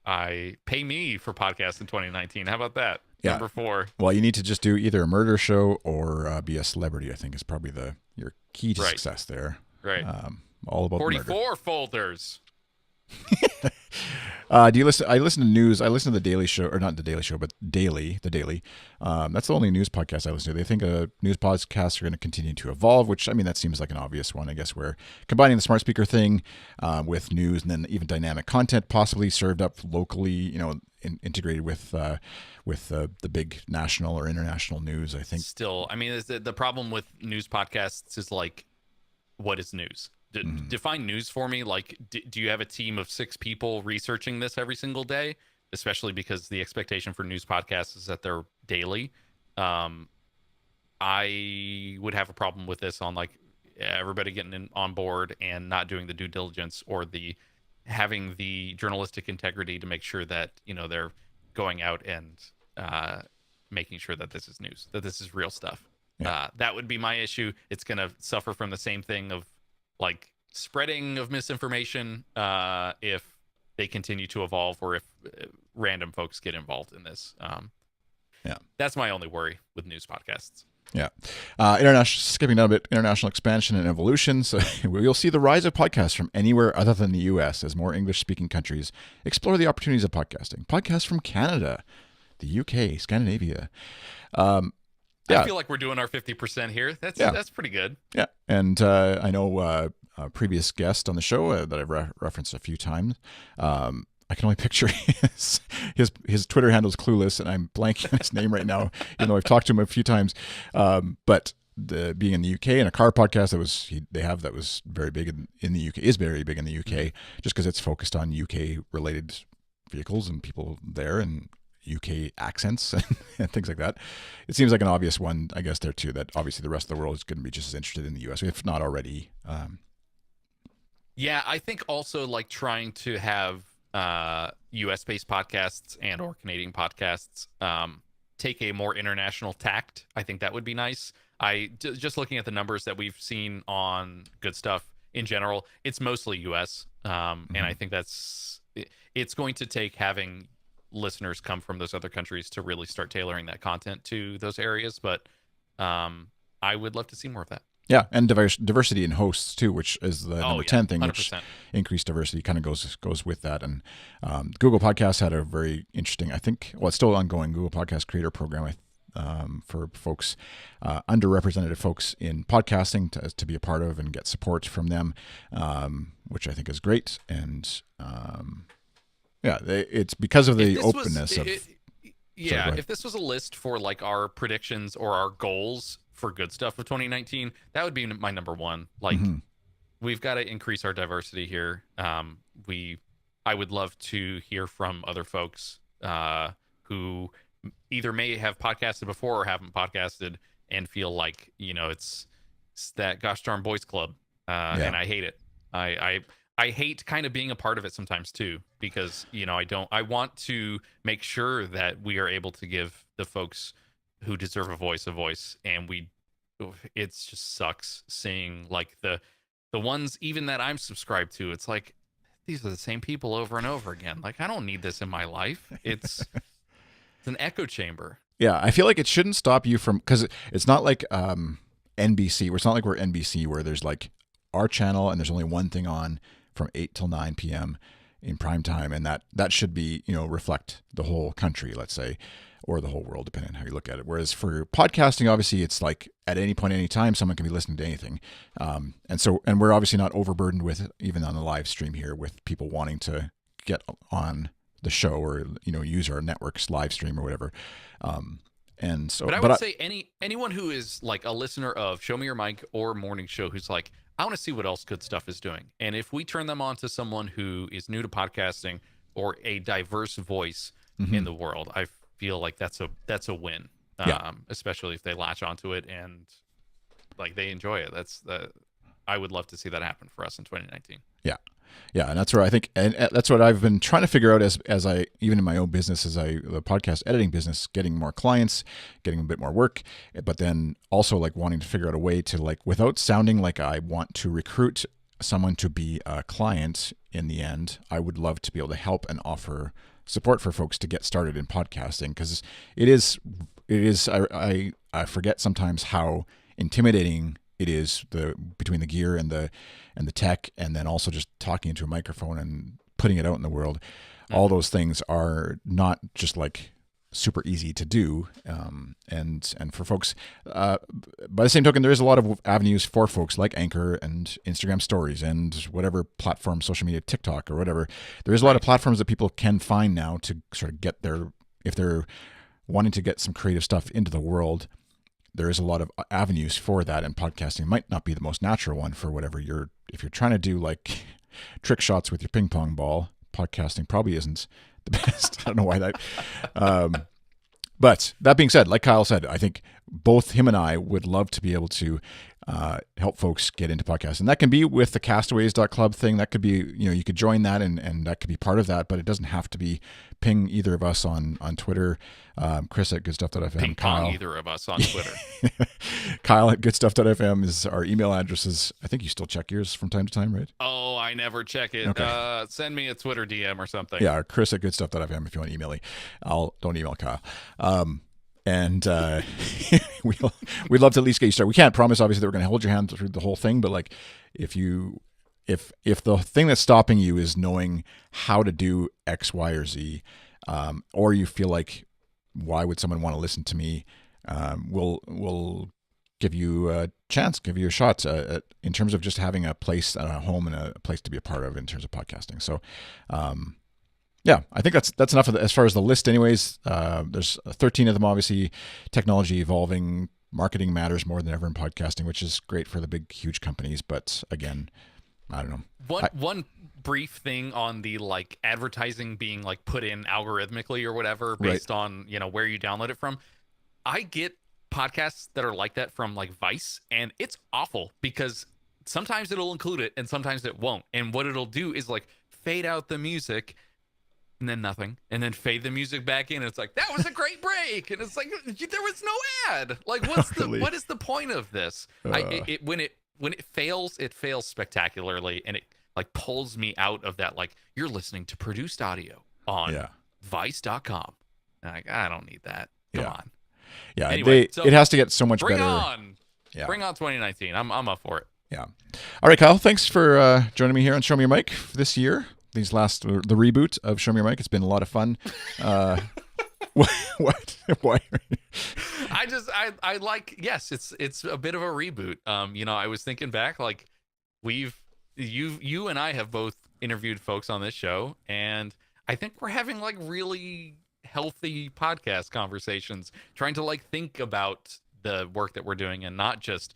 I pay me for podcasts in 2019. How about that? Yeah. Number 4. Well, you need to just do either a murder show or be a celebrity, I think is probably your key to success there. Right. All about 44 murder. folders. Do you listen? I listen to news. I listen to the Daily Show, or not the Daily Show, but The Daily. That's the only news podcast I listen to. They think news podcasts are going to continue to evolve, which, I mean, that seems like an obvious one, I guess, where combining the smart speaker thing with news and then even dynamic content possibly served up locally, you know, integrated with the big national or international news, I think. Still, I mean, the problem with news podcasts is like, what is news? Define news for me. Like, do you have a team of 6 people researching this every single day? Especially because the expectation for news podcasts is that they're daily. I would have a problem with this on like everybody getting on board and not doing the due diligence or having the journalistic integrity to make sure that, you know, they're going out and making sure that this is news, that this is real stuff. Yeah. That would be my issue. It's going to suffer from the same thing of like spreading of misinformation if they continue to evolve, or if random folks get involved in this. Yeah, that's my only worry with news podcasts. Yeah. Skipping down a bit, international expansion and evolution. So we'll see the rise of podcasts from anywhere other than the U.S. as more English-speaking countries explore the opportunities of podcasting. Podcasts from Canada, the U.K., Scandinavia. I feel like we're doing our 50% here. That's pretty good. Yeah, and I know a previous guest on the show that I've referenced a few times. I can only picture his Twitter handle is Clueless, and I'm blanking on his name right now, even though I've talked to him a few times. But being in the UK and a car podcast that was very big in the UK, is very big in the UK, just because it's focused on UK related vehicles and people there and UK accents and things like that. It seems like an obvious one, I guess, there too, that obviously the rest of the world is going to be just as interested in the US, if not already. Yeah, I think also like trying to have US-based podcasts and or Canadian podcasts take a more international tact. I think that would be nice. Just looking at the numbers that we've seen on Good Stuff in general, it's mostly US, and I think it's going to take having listeners come from those other countries to really start tailoring that content to those areas. But I would love to see more of that. Yeah, and diversity in hosts too, which is the number 10 thing, 100%. Which increased diversity kind of goes with that. And Google Podcasts had a very interesting, I think, well, it's still ongoing, Google Podcast Creator Program for folks, underrepresented folks in podcasting to be a part of and get support from them, which I think is great. And yeah, it's because of the openness of. Sorry, go Yeah, ahead. if this was a list for like our predictions or our goals for good stuff of 2019, that would be my number one. Like, Hmm. we've got to increase our diversity here. We, I would love to hear from other folks who either may have podcasted before or haven't podcasted and feel like, it's that gosh darn boys club, Yeah. and I hate it. I hate kind of being a part of it sometimes too, because I want to make sure that we are able to give the folks who deserve a voice, and it just sucks seeing like the ones even that I'm subscribed to. It's like these are the same people over and over again. Like, I don't need this in my life. It's an echo chamber. Yeah, I feel like it shouldn't stop you from, because it's not like NBC, where it's not like we're NBC where there's like our channel and there's only one thing on from 8 till 9 p.m. in prime time, and that should be, reflect the whole country, let's say, or the whole world, depending on how you look at it. Whereas for podcasting, obviously, it's like at any point, any time, someone can be listening to anything, and we're obviously not overburdened with, even on the live stream here, with people wanting to get on the show or use our network's live stream or whatever. And so, But I would say anyone who is like a listener of Show Me Your Mic or Morning Show who's like, I want to see what else Good Stuff is doing. And if we turn them on to someone who is new to podcasting or a diverse voice in the world, I feel like that's a win. Yeah. Especially if they latch onto it and like they enjoy it. I would love to see that happen for us in 2019. Yeah. Yeah, and that's where I think, and that's what I've been trying to figure out as I, even in my own business, the podcast editing business, getting more clients, getting a bit more work, but then also like wanting to figure out a way to, like, without sounding like I want to recruit someone to be a client in the end, I would love to be able to help and offer support for folks to get started in podcasting, because it is, I forget sometimes how intimidating it is, between the gear and the tech, and then also just talking into a microphone and putting it out in the world. All those things are not just like super easy to do, and for folks, by the same token, there is a lot of avenues for folks like Anchor and Instagram Stories and whatever platform, social media, TikTok or whatever. There is a lot of platforms that people can find now to sort of get if they're wanting to get some creative stuff into the world. There is a lot of avenues for that, and podcasting might not be the most natural one for whatever if you're trying to do like trick shots with your ping pong ball, podcasting probably isn't the best. I don't know why that. But that being said, like Kyle said, I think both him and I would love to be able to help folks get into podcasting. And that can be with the castaways.club thing. That could be, you could join that and that could be part of that, but it doesn't have to be ping either of us on Twitter. Chris at Goodstuff.fm. Ping Kyle. pong either of us on Twitter. Kyle at Goodstuff.fm is our email addresses. I think you still check yours from time to time, right? Oh, I never check it. Okay. Send me a Twitter DM or something. Yeah, Chris at Goodstuff.fm if you want to email me. Don't email Kyle. And we'd love to at least get you started. We can't promise, obviously, that we're going to hold your hand through the whole thing, but like if the thing that's stopping you is knowing how to do X, Y, or Z, or you feel like, why would someone want to listen to me? We'll give you a chance, give you a shot in terms of just having a place, a home, and a place to be a part of in terms of podcasting. So, yeah, I think that's enough as far as the list. Anyways, there's 13 of them. Obviously, technology evolving, marketing matters more than ever in podcasting, which is great for the big, huge companies. But again, I don't know. One brief thing on the like advertising being like put in algorithmically or whatever based on where you download it from. I get podcasts that are like that from like Vice, and it's awful because sometimes it'll include it and sometimes it won't. And what it'll do is like fade out the music and then nothing, and then fade the music back in. And it's like, that was a great break, and it's like there was no ad. Like, what is the point of this? When it fails, it fails spectacularly, and it like pulls me out of that. Like, you're listening to produced audio on Vice.com. Like, I don't need that. Come on. Yeah, anyway, it has to get so much bring better. On. Yeah. Bring on 2019. I'm up for it. Yeah. All right, Kyle. Thanks for joining me here on Show Me Your Mic this year. The reboot of Show Me Your Mic. It's been a lot of fun. What? Why? I like, yes, it's a bit of a reboot. I was thinking back, like you and I have both interviewed folks on this show, and I think we're having like really healthy podcast conversations, trying to like think about the work that we're doing and not just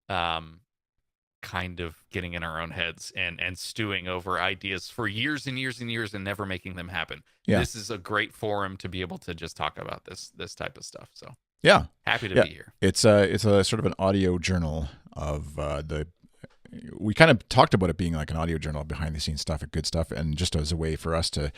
kind of getting in our own heads and stewing over ideas for years and years and years and never making them happen. Yeah. This is a great forum to be able to just talk about this type of stuff. So yeah, happy to be here. It's a sort of an audio journal of we kind of talked about it being like an audio journal, behind the scenes stuff at Good Stuff, and just as a way for us to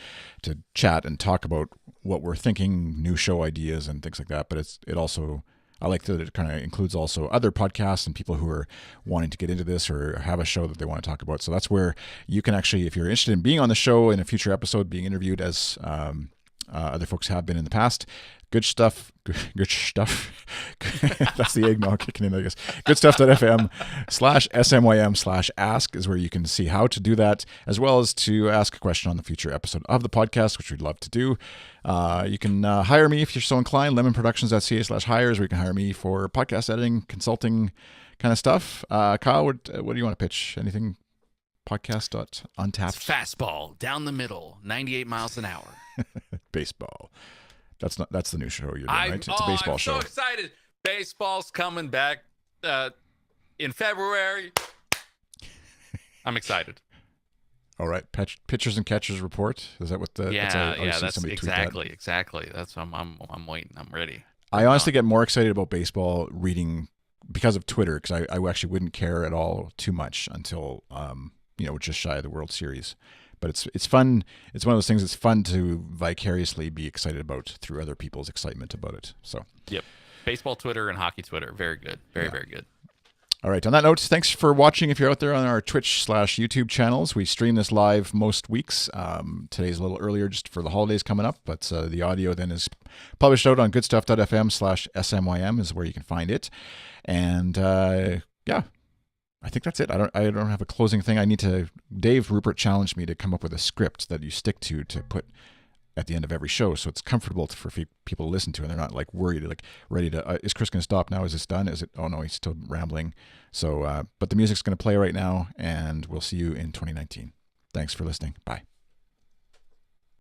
chat and talk about what we're thinking, new show ideas and things like that. But it also, I like that it kind of includes also other podcasts and people who are wanting to get into this or have a show that they want to talk about. So that's where you can actually, if you're interested in being on the show in a future episode, being interviewed as other folks have been in the past, Good Stuff. That's the eggnog kicking in, I guess. Goodstuff.fm/SMYM/ask is where you can see how to do that, as well as to ask a question on the future episode of the podcast, which we'd love to do. You can hire me if you're so inclined. lemonproductions.ca/hires, where you can hire me for podcast editing, consulting kind of stuff. Kyle, what do you want to pitch? Anything? Podcast.untapped. It's fastball down the middle, 98 miles an hour. Baseball. That's the new show you're doing, right? It's a baseball show. I'm so excited. Baseball's coming back in February. I'm excited. All right. Pitchers and catchers report. Is that what the that's exactly. That's what I'm waiting. I'm ready. I honestly get more excited about baseball reading because of Twitter, because I actually wouldn't care at all too much until just shy of the World Series. But it's fun. It's one of those things that's fun to vicariously be excited about through other people's excitement about it. So yep, baseball Twitter and hockey Twitter, very good, very good. All right. On that note, thanks for watching. If you're out there on our Twitch/YouTube channels, we stream this live most weeks. Today's a little earlier just for the holidays coming up, but the audio then is published out on Goodstuff.fm/SMYM is where you can find it. And I think that's it. I don't have a closing thing. Dave Rupert challenged me to come up with a script that you stick to put at the end of every show, so it's comfortable for people to listen to, and they're not like worried, like ready to. Is Chris going to stop now? Is this done? Is it? Oh no, he's still rambling. So, but the music's going to play right now, and we'll see you in 2019. Thanks for listening. Bye.